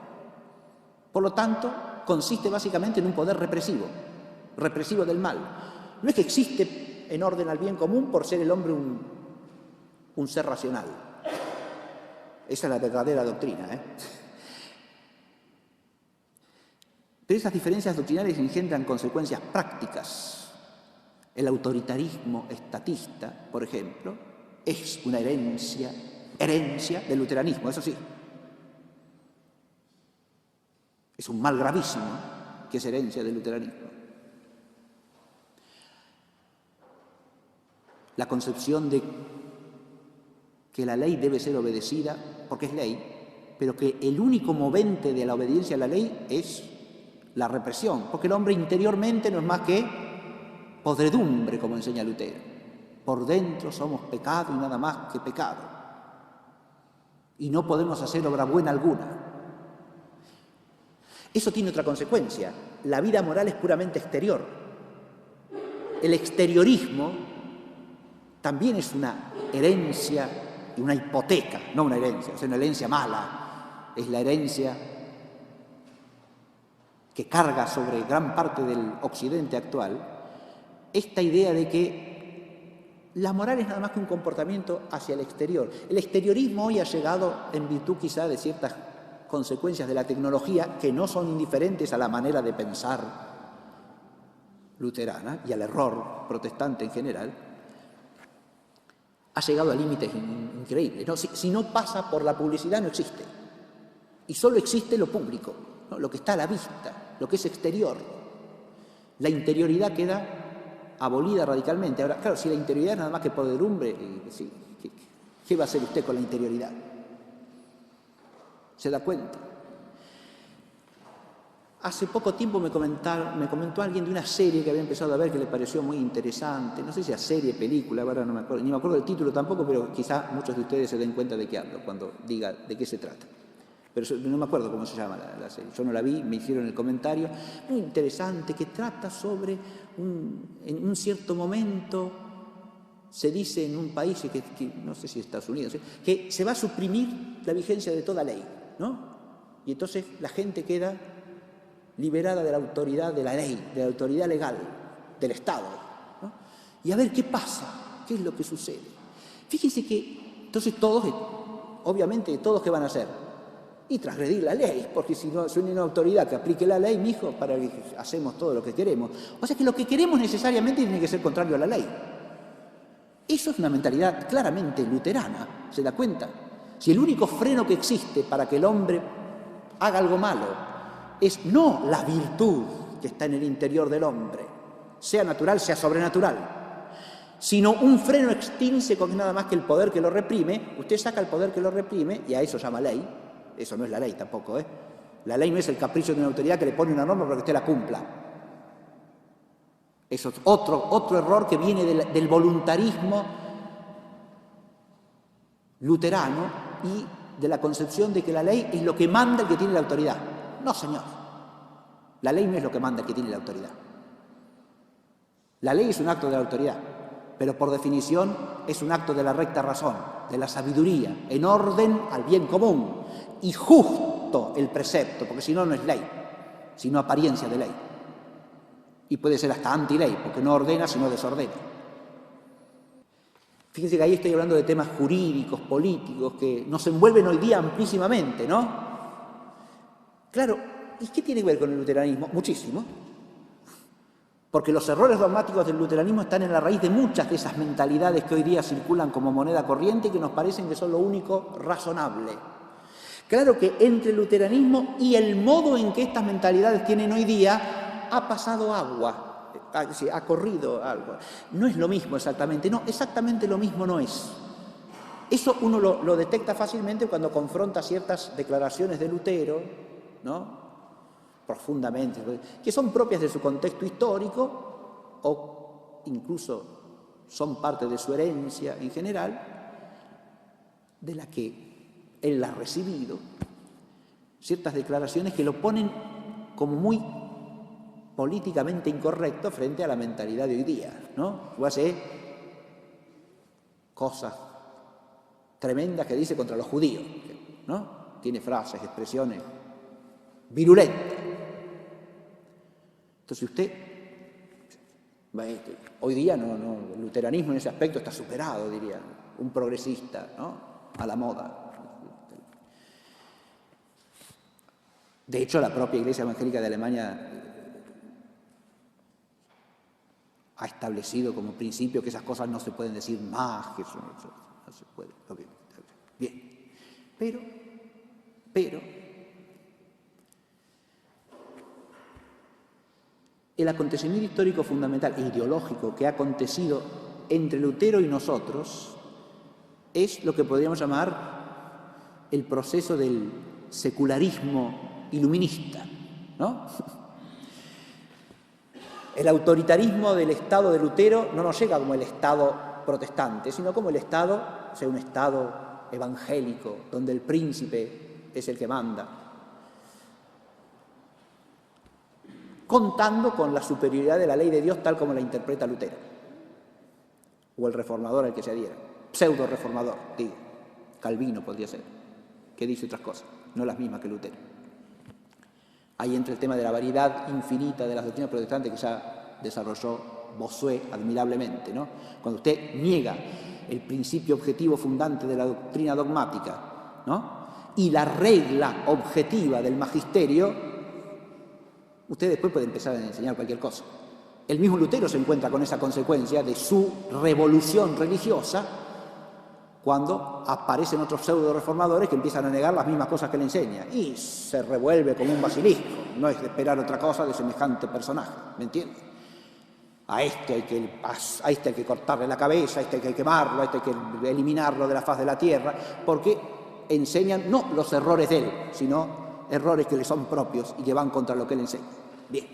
Por lo tanto, consiste básicamente en un poder represivo del mal. No es que existe en orden al bien común por ser el hombre un ser racional. Esa es la verdadera doctrina, Pero esas diferencias doctrinales engendran consecuencias prácticas. El autoritarismo estatista, por ejemplo, es una herencia del luteranismo, eso sí. Es un mal gravísimo que es herencia del luteranismo. La concepción de que la ley debe ser obedecida porque es ley, pero que el único movente de la obediencia a la ley es la represión, porque el hombre interiormente no es más que podredumbre, como enseña Lutero. Por dentro somos pecado y nada más que pecado. Y no podemos hacer obra buena alguna. Eso tiene otra consecuencia. La vida moral es puramente exterior. El exteriorismo también es una herencia y una hipoteca, no una herencia, es una herencia mala. Es la herencia que carga sobre gran parte del occidente actual esta idea de que la moral es nada más que un comportamiento hacia el exterior. El exteriorismo hoy ha llegado en virtud quizá de ciertas consecuencias de la tecnología que no son indiferentes a la manera de pensar luterana y al error protestante en general, ha llegado a límites increíbles, ¿no? Si no pasa por la publicidad no existe. Y solo existe lo público, ¿no? Lo que está a la vista, lo que es exterior. La interioridad queda abolida radicalmente. Ahora, claro, si la interioridad es nada más que podredumbre, ¿qué va a hacer usted con la interioridad? ¿Se da cuenta? Hace poco tiempo me comentó alguien de una serie que había empezado a ver que le pareció muy interesante. No sé si era serie, película, ahora no me acuerdo, ni me acuerdo del título tampoco, pero quizá muchos de ustedes se den cuenta de qué hablo cuando diga de qué se trata. Pero no me acuerdo cómo se llama la serie. Yo no la vi, me hicieron el comentario. Muy interesante, que trata sobre en un cierto momento, se dice en un país, que no sé si Estados Unidos, que se va a suprimir la vigencia de toda ley, ¿no? Y entonces la gente queda liberada de la autoridad de la ley, de la autoridad legal, del Estado, ¿no? Y a ver qué pasa, qué es lo que sucede. Fíjense que entonces todos, obviamente, ¿qué van a hacer? Y transgredir la ley, porque si no hay una autoridad que aplique la ley, mijo, para que hacemos todo lo que queremos. O sea que lo que queremos necesariamente tiene que ser contrario a la ley. Eso es una mentalidad claramente luterana, ¿se da cuenta? Si el único freno que existe para que el hombre haga algo malo es no la virtud que está en el interior del hombre, sea natural, sea sobrenatural, sino un freno extrínseco que es nada más que el poder que lo reprime, usted saca el poder que lo reprime y a eso llama ley. Eso no es la ley tampoco, ¿eh? La ley no es el capricho de una autoridad que le pone una norma para que usted la cumpla. Eso es otro error que viene del voluntarismo luterano y de la concepción de que la ley es lo que manda el que tiene la autoridad. No, señor. La ley no es lo que manda el que tiene la autoridad. La ley es un acto de la autoridad, pero por definición es un acto de la recta razón, de la sabiduría, en orden al bien común y justo el precepto, porque si no, no es ley, sino apariencia de ley. Y puede ser hasta anti-ley, porque no ordena, sino desordena. Fíjense que ahí estoy hablando de temas jurídicos, políticos, que nos envuelven hoy día amplísimamente, ¿no? Claro, ¿y qué tiene que ver con el luteranismo? Muchísimo. Porque los errores dogmáticos del luteranismo están en la raíz de muchas de esas mentalidades que hoy día circulan como moneda corriente y que nos parecen que son lo único razonable. Claro que entre el luteranismo y el modo en que estas mentalidades tienen hoy día ha pasado agua, ha corrido algo. No es lo mismo exactamente, no, exactamente lo mismo no es. Eso uno lo detecta fácilmente cuando confronta ciertas declaraciones de Lutero, ¿no? Profundamente, que son propias de su contexto histórico o incluso son parte de su herencia en general, de la que él ha recibido, ciertas declaraciones que lo ponen como muy políticamente incorrecto frente a la mentalidad de hoy día, ¿no? O hace cosas tremendas que dice contra los judíos, ¿no? Tiene frases, expresiones virulentas. Entonces usted, hoy día el luteranismo en ese aspecto está superado, diría, un progresista, ¿no? A la moda. De hecho, la propia Iglesia Evangélica de Alemania ha establecido como principio que esas cosas no se pueden decir más, que eso no se puede. Bien, pero el acontecimiento histórico fundamental e ideológico que ha acontecido entre Lutero y nosotros es lo que podríamos llamar el proceso del secularismo iluminista, ¿no? El autoritarismo del Estado de Lutero no nos llega como el Estado protestante, sino como el Estado, o sea, un Estado evangélico, donde el príncipe es el que manda, contando con la superioridad de la ley de Dios tal como la interpreta Lutero, o el reformador al que se adhiera, pseudo-reformador, digo, Calvino podría ser, que dice otras cosas, no las mismas que Lutero. Ahí entra el tema de la variedad infinita de las doctrinas protestantes que ya desarrolló Bossuet admirablemente, ¿no? Cuando usted niega el principio objetivo fundante de la doctrina dogmática, ¿no? Y la regla objetiva del magisterio, usted después puede empezar a enseñar cualquier cosa. El mismo Lutero se encuentra con esa consecuencia de su revolución religiosa cuando aparecen otros pseudo-reformadores que empiezan a negar las mismas cosas que le enseña y se revuelve como un basilisco. No es de esperar otra cosa de semejante personaje, ¿me entiende? A este hay que cortarle la cabeza, a este hay que quemarlo, a este hay que eliminarlo de la faz de la tierra, porque enseñan no los errores de él, sino errores que le son propios y que van contra lo que él enseña. Bien,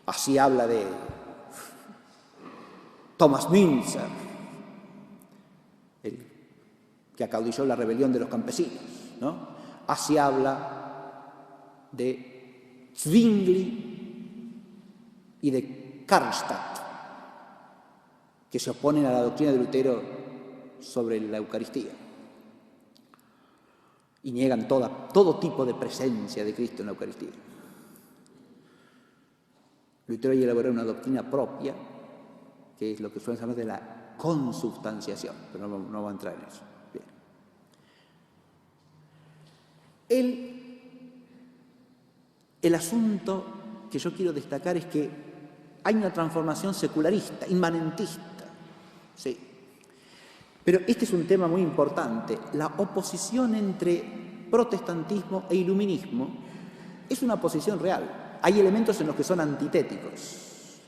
así habla de Thomas Münzer, el que acaudilló la rebelión de los campesinos, ¿no? Así habla de Zwingli y de Karlstadt, que se oponen a la doctrina de Lutero sobre la Eucaristía y niegan todo tipo de presencia de Cristo en la Eucaristía. Lutero elaboró una doctrina propia, que es lo que suelen llamar de la consubstanciación, pero no voy a entrar en eso. El asunto que yo quiero destacar es que hay una transformación secularista, inmanentista, sí. Pero este es un tema muy importante. La oposición entre protestantismo e iluminismo es una oposición real. Hay elementos en los que son antitéticos.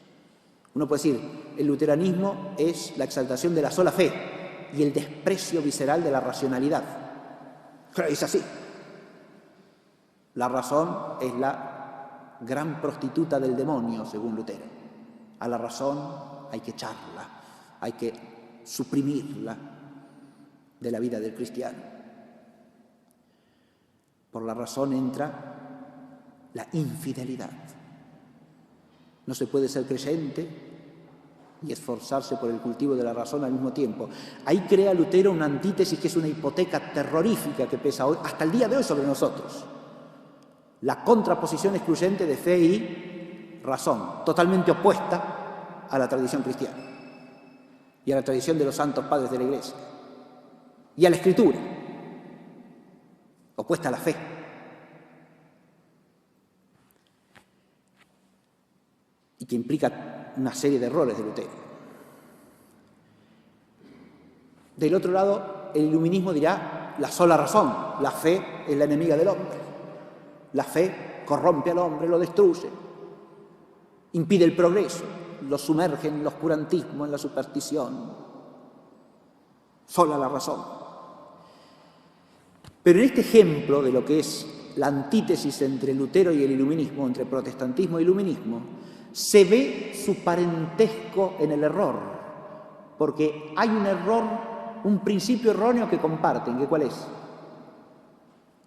Uno puede decir, el luteranismo es la exaltación de la sola fe y el desprecio visceral de la racionalidad. Claro, es así. La razón es la gran prostituta del demonio, según Lutero. A la razón hay que echarla, hay que suprimirla de la vida del cristiano. Por la razón entra la infidelidad. No se puede ser creyente y esforzarse por el cultivo de la razón al mismo tiempo. Ahí crea Lutero una antítesis que es una hipoteca terrorífica que pesa hoy, hasta el día de hoy sobre nosotros. La contraposición excluyente de fe y razón, totalmente opuesta a la tradición cristiana y a la tradición de los santos padres de la Iglesia y a la Escritura, opuesta a la fe. Y que implica una serie de errores de Lutero. Del otro lado, el iluminismo dirá la sola razón, la fe es la enemiga del hombre. La fe corrompe al hombre, lo destruye, impide el progreso, lo sumerge en el oscurantismo, en la superstición. Sola la razón. Pero en este ejemplo de lo que es la antítesis entre Lutero y el iluminismo, entre protestantismo e iluminismo, se ve su parentesco en el error, porque hay un error, un principio erróneo que comparten, ¿que cuál es?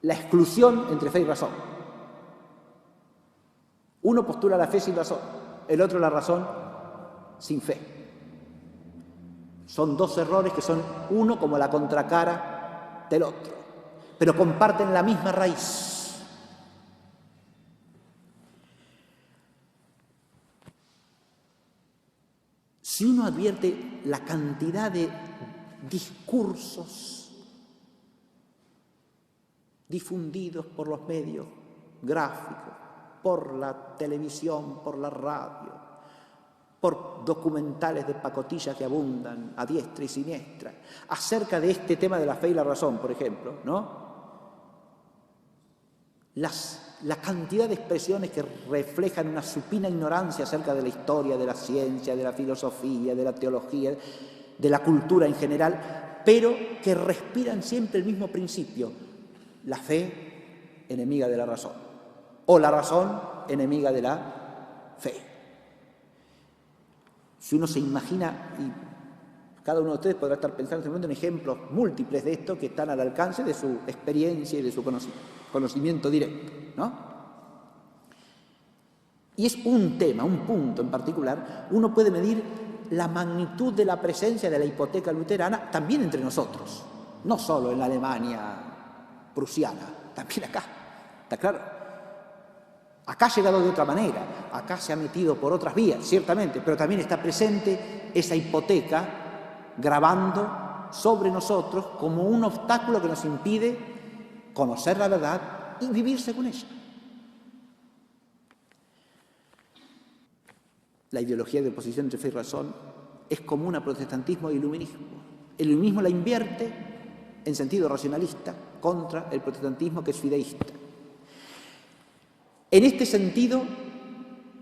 La exclusión entre fe y razón. Uno postula la fe sin razón, el otro la razón sin fe. Son dos errores que son uno como la contracara del otro, pero comparten la misma raíz. Si uno advierte la cantidad de discursos difundidos por los medios gráficos, por la televisión, por la radio, por documentales de pacotilla que abundan a diestra y siniestra, acerca de este tema de la fe y la razón, por ejemplo, ¿no? La cantidad de expresiones que reflejan una supina ignorancia acerca de la historia, de la ciencia, de la filosofía, de la teología, de la cultura en general, pero que respiran siempre el mismo principio: la fe, enemiga de la razón, o la razón, enemiga de la fe. Si uno se imagina, y cada uno de ustedes podrá estar pensando en este momento en ejemplos múltiples de esto que están al alcance de su experiencia y de su conocimiento directo, ¿no? Y es un tema, un punto en particular, uno puede medir la magnitud de la presencia de la hipoteca luterana también entre nosotros, no solo en la Alemania prusiana, también acá, ¿está claro? Acá ha llegado de otra manera, acá se ha metido por otras vías, ciertamente, pero también está presente esa hipoteca gravando sobre nosotros como un obstáculo que nos impide conocer la verdad y vivir según ella. La ideología de oposición entre fe y razón es común a protestantismo e iluminismo. El iluminismo la invierte en sentido racionalista contra el protestantismo, que es fideísta. En este sentido,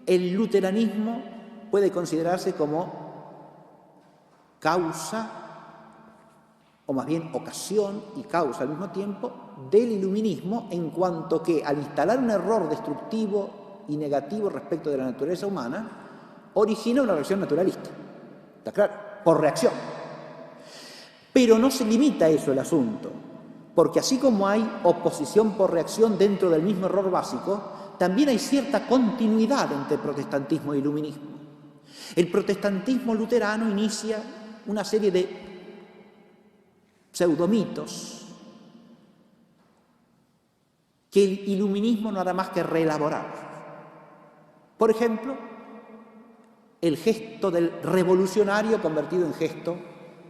el luteranismo puede considerarse como causa, o más bien ocasión y causa al mismo tiempo, del iluminismo, en cuanto que al instalar un error destructivo y negativo respecto de la naturaleza humana, origina una reacción naturalista, ¿está claro? Por reacción. Pero no se limita a eso el asunto, porque así como hay oposición por reacción dentro del mismo error básico, también hay cierta continuidad entre protestantismo e iluminismo. El protestantismo luterano inicia una serie de pseudomitos que el iluminismo no hará más que reelaborar. Por ejemplo, el gesto del revolucionario convertido en gesto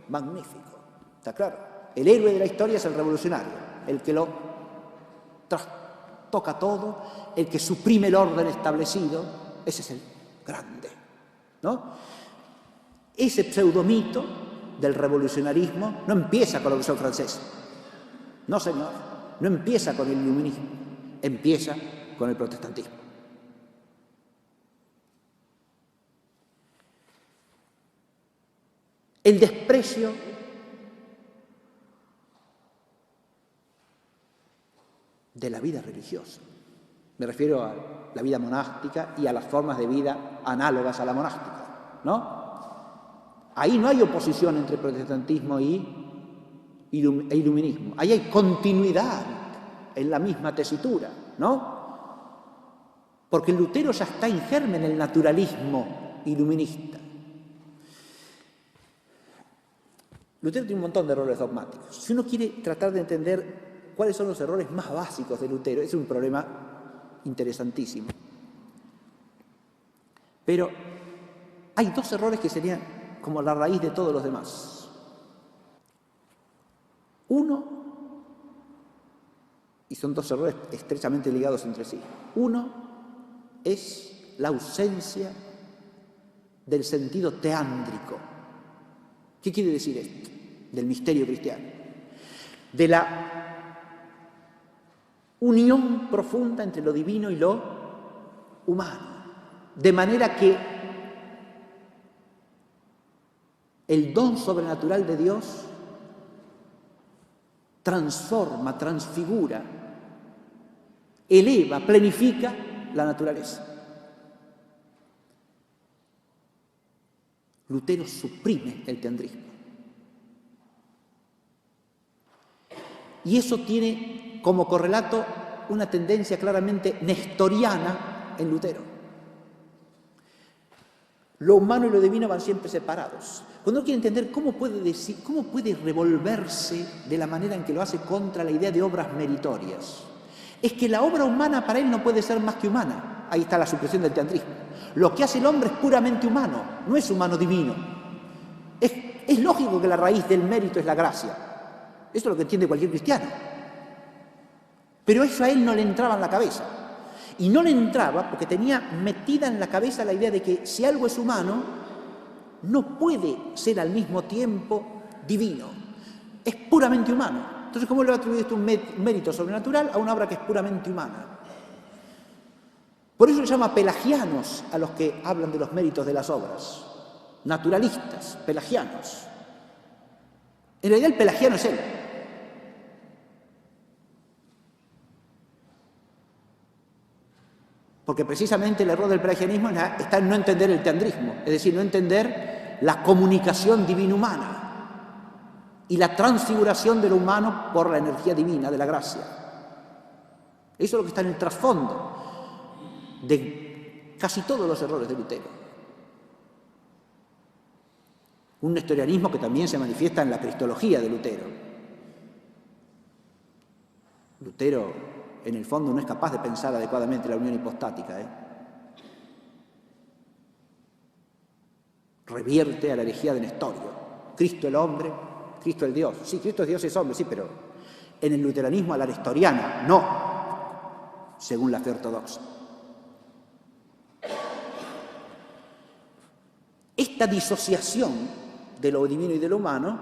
magnífico. ¿Está claro? El héroe de la historia es el revolucionario, el que lo trastoca todo, el que suprime el orden establecido. Ese es el grande, ¿no? Ese pseudomito del revolucionarismo no empieza con la Revolución Francesa. No, señor, no empieza con el iluminismo, empieza con el protestantismo. El desprecio de la vida religiosa. Me refiero a la vida monástica y a las formas de vida análogas a la monástica. ¿no? Ahí no hay oposición entre protestantismo e iluminismo. Ahí hay continuidad en la misma tesitura, ¿no? Porque Lutero ya está en germen el naturalismo iluminista. Lutero tiene un montón de errores dogmáticos. Si uno quiere tratar de entender cuáles son los errores más básicos de Lutero, es un problema interesantísimo. Pero hay dos errores que serían como la raíz de todos los demás. Uno, y son dos errores estrechamente ligados entre sí. Uno es la ausencia del sentido teándrico. ¿Qué quiere decir esto? Del misterio cristiano. De la unión profunda entre lo divino y lo humano. De manera que el don sobrenatural de Dios transforma, transfigura, eleva, planifica la naturaleza. Lutero suprime el teandrismo. Y eso tiene como correlato una tendencia claramente nestoriana en Lutero. Lo humano y lo divino van siempre separados. Cuando uno quiere entender cómo puede revolverse de la manera en que lo hace contra la idea de obras meritorias, es que la obra humana para él no puede ser más que humana. Ahí está la supresión del teandrismo. Lo que hace el hombre es puramente humano, no es humano divino. Es lógico que la raíz del mérito es la gracia. Eso es lo que entiende cualquier cristiano. Pero eso a él no le entraba en la cabeza. Y no le entraba porque tenía metida en la cabeza la idea de que si algo es humano, no puede ser al mismo tiempo divino. Es puramente humano. Entonces, ¿cómo le va a atribuir esto un mérito sobrenatural a una obra que es puramente humana? Por eso le llama pelagianos a los que hablan de los méritos de las obras. Naturalistas, pelagianos. En realidad el pelagiano es él. Porque precisamente el error del pelagianismo está en no entender el teandrismo, es decir, no entender la comunicación divino-humana y la transfiguración de lo humano por la energía divina, de la gracia. Eso es lo que está en el trasfondo de casi todos los errores de Lutero. Un nestorianismo que también se manifiesta en la cristología de Lutero. Lutero, en el fondo, no es capaz de pensar adecuadamente la unión hipostática. Revierte a la herejía de Nestorio. Cristo el hombre, Cristo el Dios. Sí, Cristo es Dios, es hombre, sí, pero en el luteranismo a la nestoriana, no, según la fe ortodoxa. Esta disociación de lo divino y de lo humano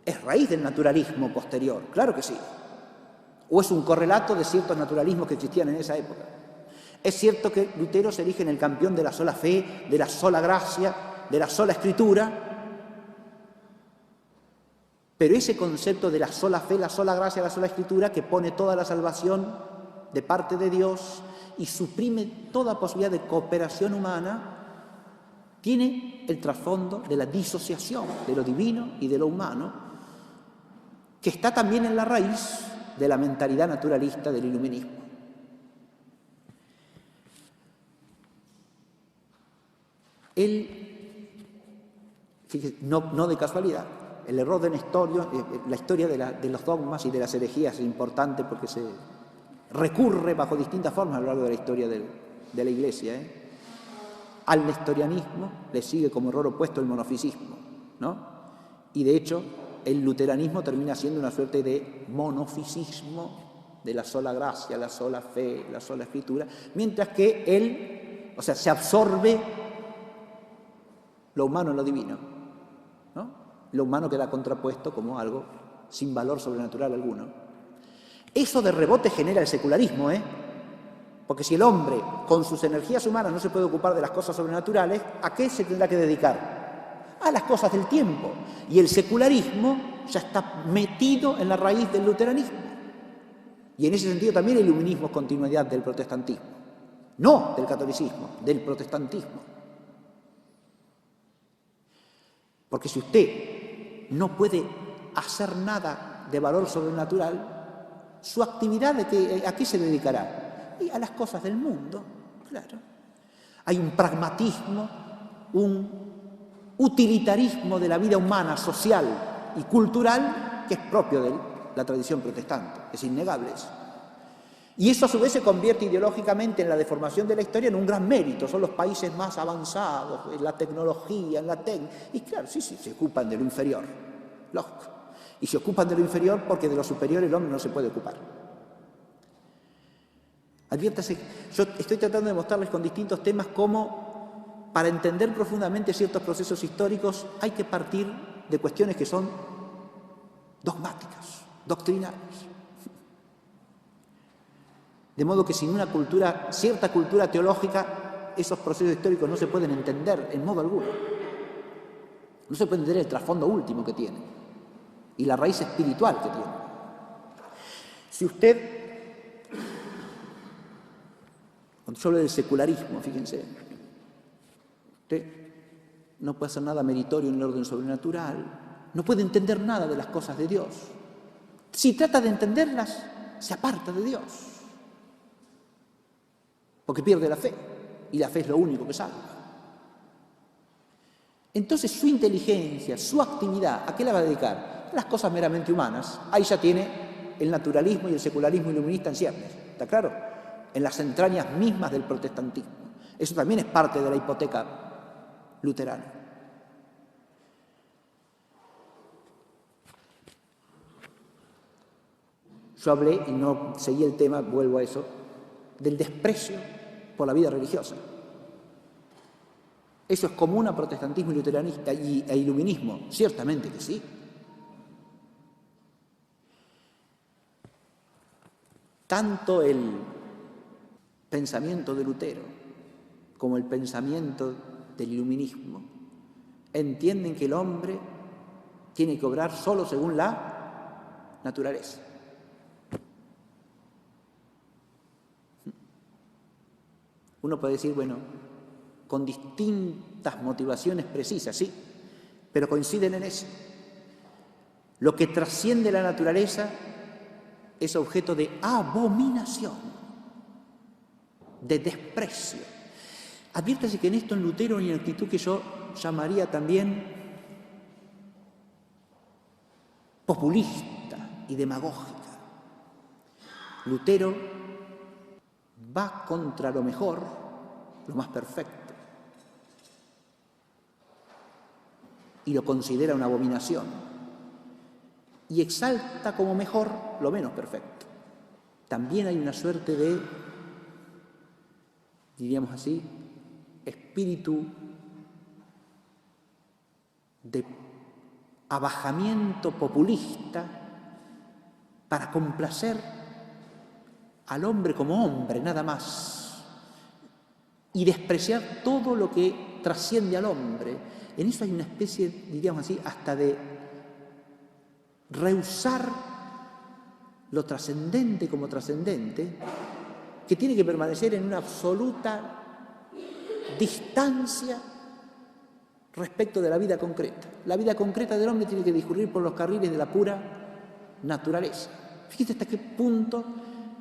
es raíz del naturalismo posterior, claro que sí. O es un correlato de ciertos naturalismos que existían en esa época. Es cierto que Lutero se erige en el campeón de la sola fe, de la sola gracia, de la sola escritura, pero ese concepto de la sola fe, la sola gracia, la sola escritura, que pone toda la salvación de parte de Dios y suprime toda posibilidad de cooperación humana, tiene el trasfondo de la disociación de lo divino y de lo humano, que está también en la raíz de la mentalidad naturalista del iluminismo. Fíjese, no de casualidad, el error de Nestorio, la historia de los dogmas y de las herejías es importante porque se recurre bajo distintas formas a lo largo de la historia de la Iglesia. Al nestorianismo le sigue como error opuesto el monofisismo, ¿no? Y de hecho, el luteranismo termina siendo una suerte de monofisismo de la sola gracia, la sola fe, la sola escritura, mientras que él, se absorbe lo humano en lo divino, ¿no? Lo humano queda contrapuesto como algo sin valor sobrenatural alguno. Eso de rebote genera el secularismo, porque si el hombre con sus energías humanas no se puede ocupar de las cosas sobrenaturales, ¿a qué se tendrá que dedicar? A las cosas del tiempo. Y el secularismo ya está metido en la raíz del luteranismo. Y en ese sentido también el iluminismo es continuidad del protestantismo. No del catolicismo, del protestantismo. Porque si usted no puede hacer nada de valor sobrenatural, su actividad ¿a qué se dedicará? Y a las cosas del mundo, claro. Hay un pragmatismo, un utilitarismo de la vida humana, social y cultural que es propio de la tradición protestante, es innegable eso. Y eso a su vez se convierte ideológicamente en la deformación de la historia en un gran mérito. Son los países más avanzados en la tecnología, en la técnica. Y claro, sí, se ocupan de lo inferior, lógico. Y se ocupan de lo inferior porque de lo superior el hombre no se puede ocupar. Adviértase, yo estoy tratando de mostrarles con distintos temas cómo, para entender profundamente ciertos procesos históricos, hay que partir de cuestiones que son dogmáticas, doctrinales. De modo que sin una cultura, cierta cultura teológica, esos procesos históricos no se pueden entender en modo alguno. No se puede entender el trasfondo último que tiene y la raíz espiritual que tiene. Si usted, cuando yo hablo del secularismo, fíjense, usted no puede hacer nada meritorio en el orden sobrenatural, no puede entender nada de las cosas de Dios. Si trata de entenderlas, se aparta de Dios. Porque pierde la fe, y la fe es lo único que salva. Entonces su inteligencia, su actividad, ¿a qué la va a dedicar? A las cosas meramente humanas. Ahí ya tiene el naturalismo y el secularismo iluminista en ciernes, ¿está claro? En las entrañas mismas del protestantismo. Eso también es parte de la hipoteca luterana. Yo hablé, y no seguí el tema, vuelvo a eso, del desprecio por la vida religiosa. ¿Eso es común a protestantismo y luteranista e iluminismo? Ciertamente que sí. Tanto el pensamiento de Lutero como el pensamiento del iluminismo entienden que el hombre tiene que obrar solo según la naturaleza. Uno puede decir, bueno, con distintas motivaciones precisas, sí, pero coinciden en eso. Lo que trasciende la naturaleza es objeto de abominación, de desprecio. Adviértase que en esto en Lutero hay una actitud que yo llamaría también populista y demagógica. Lutero va contra lo mejor, lo más perfecto, y lo considera una abominación, y exalta como mejor lo menos perfecto. También hay una suerte de, diríamos así, espíritu de abajamiento populista para complacer al hombre como hombre, nada más, y despreciar todo lo que trasciende al hombre. En eso hay una especie, diríamos así, hasta de rehusar lo trascendente como trascendente, que tiene que permanecer en una absoluta distancia respecto de la vida concreta. La vida concreta del hombre tiene que discurrir por los carriles de la pura naturaleza. Fíjate hasta qué punto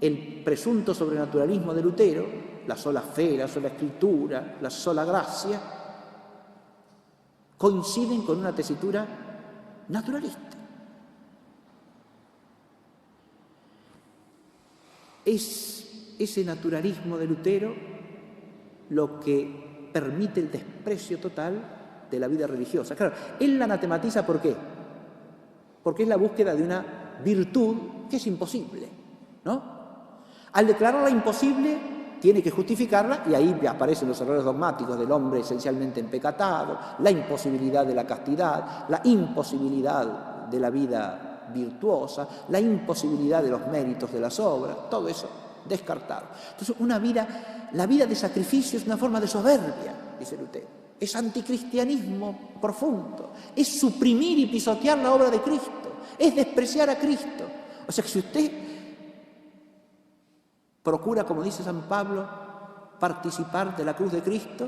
el presunto sobrenaturalismo de Lutero, la sola fe, la sola escritura, la sola gracia, coinciden con una tesitura naturalista. Es ese naturalismo de Lutero lo que permite el desprecio total de la vida religiosa. Claro, él la anatematiza, ¿por qué? Porque es la búsqueda de una virtud que es imposible, ¿no? Al declararla imposible, tiene que justificarla, y ahí aparecen los errores dogmáticos del hombre esencialmente empecatado, la imposibilidad de la castidad, la imposibilidad de la vida virtuosa, la imposibilidad de los méritos de las obras, todo eso descartado. Entonces, la vida de sacrificio es una forma de soberbia, dice Lutero. Es anticristianismo profundo, es suprimir y pisotear la obra de Cristo, es despreciar a Cristo. O sea que si usted procura, como dice San Pablo, participar de la cruz de Cristo,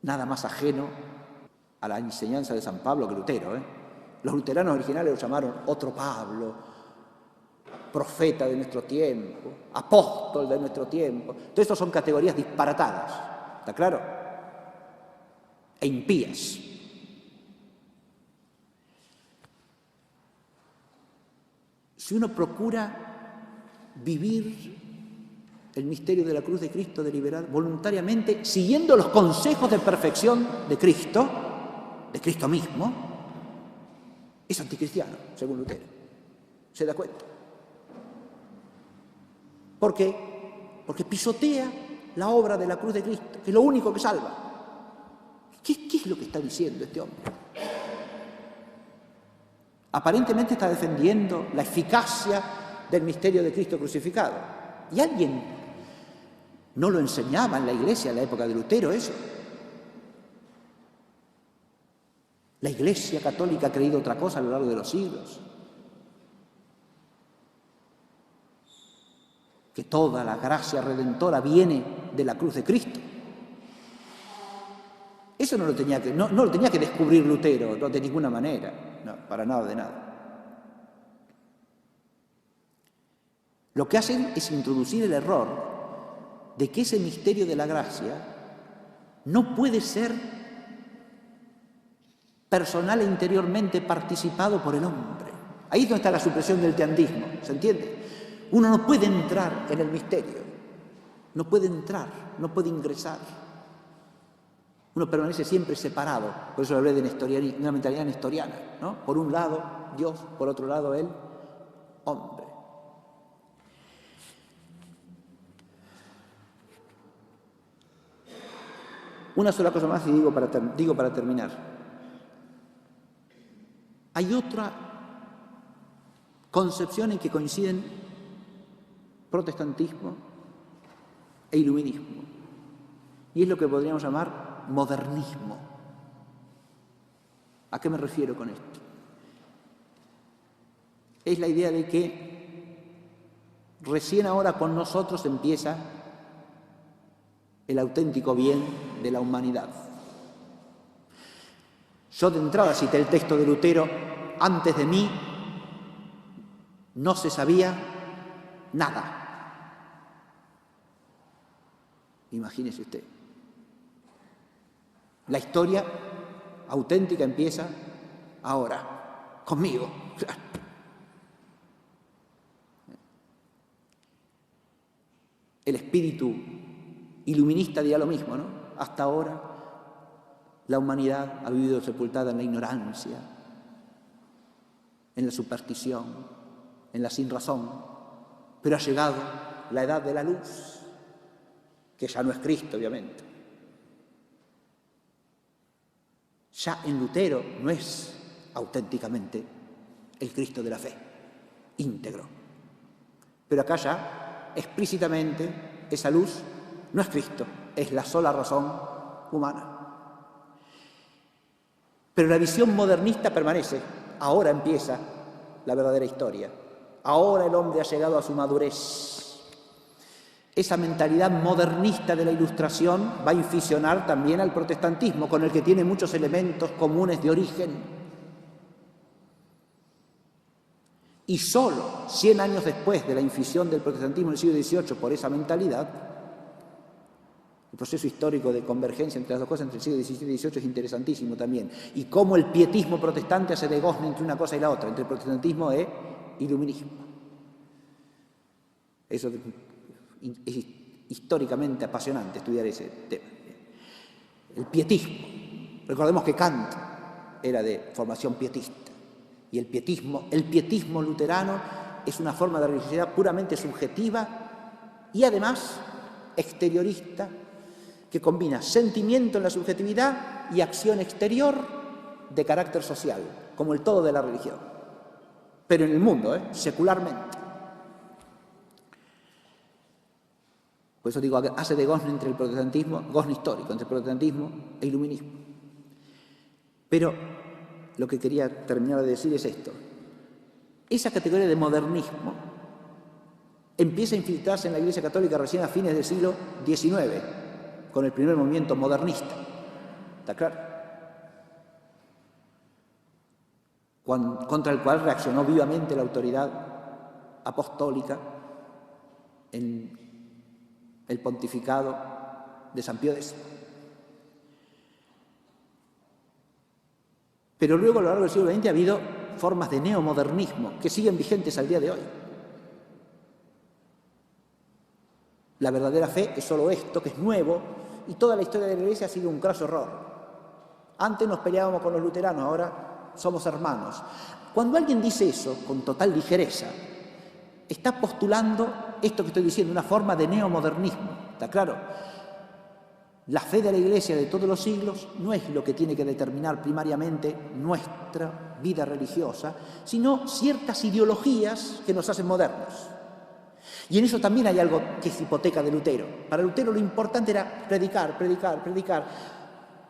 nada más ajeno a la enseñanza de San Pablo que Lutero. Los luteranos originales lo llamaron otro Pablo, profeta de nuestro tiempo, apóstol de nuestro tiempo. Todo esto son categorías disparatadas, ¿está claro? E impías. Si uno procura vivir el misterio de la cruz de Cristo voluntariamente, siguiendo los consejos de perfección de Cristo mismo, es anticristiano, según Lutero. ¿Se da cuenta? ¿Por qué? Porque pisotea la obra de la cruz de Cristo, que es lo único que salva. ¿Qué es lo que está diciendo este hombre? Aparentemente está defendiendo la eficacia del misterio de Cristo crucificado. ¿Y alguien no lo enseñaba en la Iglesia en la época de Lutero eso? La Iglesia católica ha creído otra cosa a lo largo de los siglos. Que toda la gracia redentora viene de la cruz de Cristo. Eso no lo tenía que descubrir Lutero, no, de ninguna manera, no, para nada de nada. Lo que hacen es introducir el error de que ese misterio de la gracia no puede ser personal e interiormente participado por el hombre. Ahí es donde está la supresión del teandismo, ¿se entiende? Uno no puede entrar en el misterio, no puede entrar, no puede ingresar. Uno permanece siempre separado, por eso hablé de una mentalidad nestoriana, ¿no? Por un lado Dios, por otro lado el hombre. Una sola cosa más y digo para terminar. Hay otra concepción en que coinciden protestantismo e iluminismo, y es lo que podríamos llamar modernismo. ¿A qué me refiero con esto? Es la idea de que recién ahora con nosotros empieza el auténtico bien de la humanidad. Yo de entrada cité el texto de Lutero: antes de mí no se sabía nada. Imagínese usted. La historia auténtica empieza ahora, conmigo. El espíritu iluminista dirá lo mismo, ¿no? Hasta ahora la humanidad ha vivido sepultada en la ignorancia, en la superstición, en la sinrazón, pero ha llegado la edad de la luz, que ya no es Cristo, obviamente. Ya en Lutero no es auténticamente el Cristo de la fe, íntegro. Pero acá ya, explícitamente, esa luz no es Cristo, es la sola razón humana. Pero la visión modernista permanece. Ahora empieza la verdadera historia. Ahora el hombre ha llegado a su madurez. Esa mentalidad modernista de la Ilustración va a inficionar también al protestantismo, con el que tiene muchos elementos comunes de origen. Y solo 100 años después de la infusión del protestantismo en el siglo XVIII por esa mentalidad, el proceso histórico de convergencia entre las dos cosas, entre el siglo XVII y XVIII, es interesantísimo también. Y cómo el pietismo protestante hace de gozne entre una cosa y la otra, entre protestantismo e iluminismo. Eso es históricamente apasionante estudiar ese tema. El pietismo. Recordemos que Kant era de formación pietista. Y el pietismo luterano es una forma de religiosidad puramente subjetiva y además exteriorista, que combina sentimiento en la subjetividad y acción exterior de carácter social, como el todo de la religión. Pero en el mundo, secularmente. Por eso digo, hace de gozne entre el protestantismo, gozne histórico, entre el protestantismo e iluminismo. Pero lo que quería terminar de decir es esto. Esa categoría de modernismo empieza a infiltrarse en la Iglesia Católica recién a fines del siglo XIX, con el primer movimiento modernista. ¿está claro? Contra el cual reaccionó vivamente la autoridad apostólica en el pontificado de San Pío X. Pero luego, a lo largo del siglo XX, ha habido formas de neomodernismo que siguen vigentes al día de hoy. La verdadera fe es solo esto, que es nuevo, y toda la historia de la Iglesia ha sido un craso error. Antes nos peleábamos con los luteranos, ahora somos hermanos. Cuando alguien dice eso con total ligereza, está postulando esto que estoy diciendo, una forma de neomodernismo, ¿está claro? La fe de la Iglesia de todos los siglos no es lo que tiene que determinar primariamente nuestra vida religiosa, sino ciertas ideologías que nos hacen modernos. Y en eso también hay algo que es hipoteca de Lutero. Para Lutero lo importante era predicar,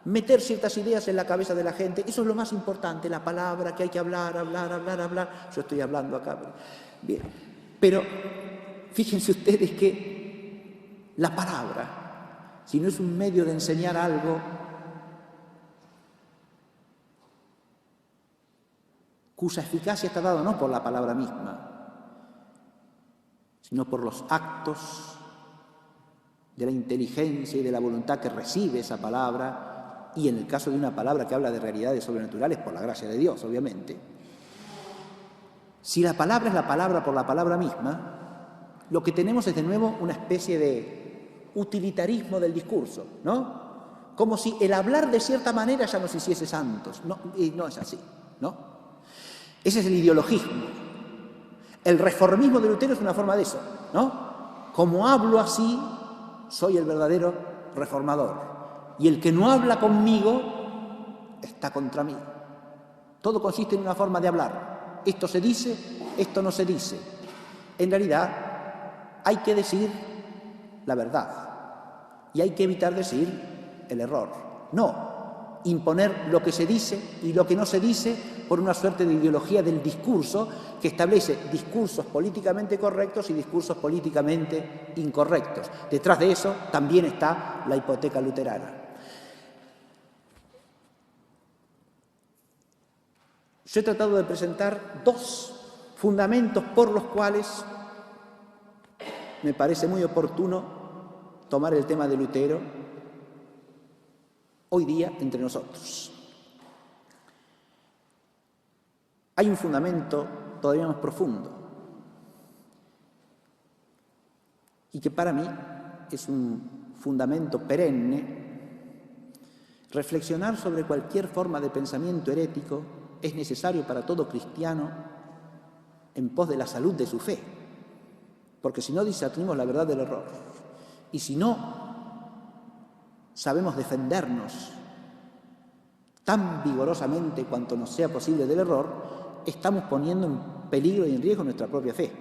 meter ciertas ideas en la cabeza de la gente. Eso es lo más importante, la palabra, que hay que hablar. Yo estoy hablando acá. Bien. Pero fíjense ustedes que la palabra, si no es un medio de enseñar algo, cuya eficacia está dada no por la palabra misma, sino por los actos de la inteligencia y de la voluntad que recibe esa palabra, y en el caso de una palabra que habla de realidades sobrenaturales, por la gracia de Dios, obviamente. Si la palabra es la palabra por la palabra misma, lo que tenemos es de nuevo una especie de utilitarismo del discurso, ¿no? Como si el hablar de cierta manera ya nos hiciese santos. No, y no es así, ¿no? Ese es el ideologismo. El reformismo de Lutero es una forma de eso, ¿no? Como hablo así, soy el verdadero reformador. Y el que no habla conmigo está contra mí. Todo consiste en una forma de hablar. Esto se dice, esto no se dice. En realidad, hay que decir la verdad. Y hay que evitar decir el error. No imponer lo que se dice y lo que no se dice por una suerte de ideología del discurso que establece discursos políticamente correctos y discursos políticamente incorrectos. Detrás de eso también está la hipoteca luterana. Yo he tratado de presentar dos fundamentos por los cuales me parece muy oportuno tomar el tema de Lutero hoy día entre nosotros. Hay un fundamento todavía más profundo y que para mí es un fundamento perenne. Reflexionar sobre cualquier forma de pensamiento herético es necesario para todo cristiano en pos de la salud de su fe, porque si no discernimos la verdad del error y si no sabemos defendernos tan vigorosamente cuanto nos sea posible del error, estamos poniendo en peligro y en riesgo nuestra propia fe.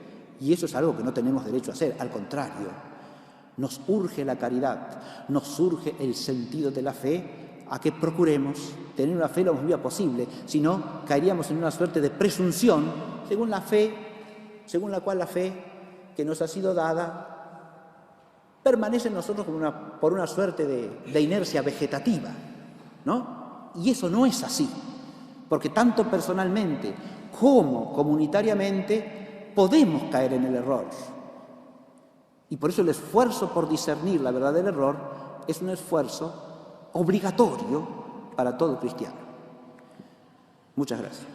Y eso es algo que no tenemos derecho a hacer. Al contrario, nos urge la caridad, nos urge el sentido de la fe a que procuremos tener una fe lo más viva posible. Si no, caeríamos en una suerte de presunción según la cual la fe que nos ha sido dada permanece en nosotros como por una suerte de inercia vegetativa, ¿no? Y eso no es así, porque tanto personalmente como comunitariamente podemos caer en el error. Y por eso el esfuerzo por discernir la verdad del error es un esfuerzo obligatorio para todo cristiano. Muchas gracias.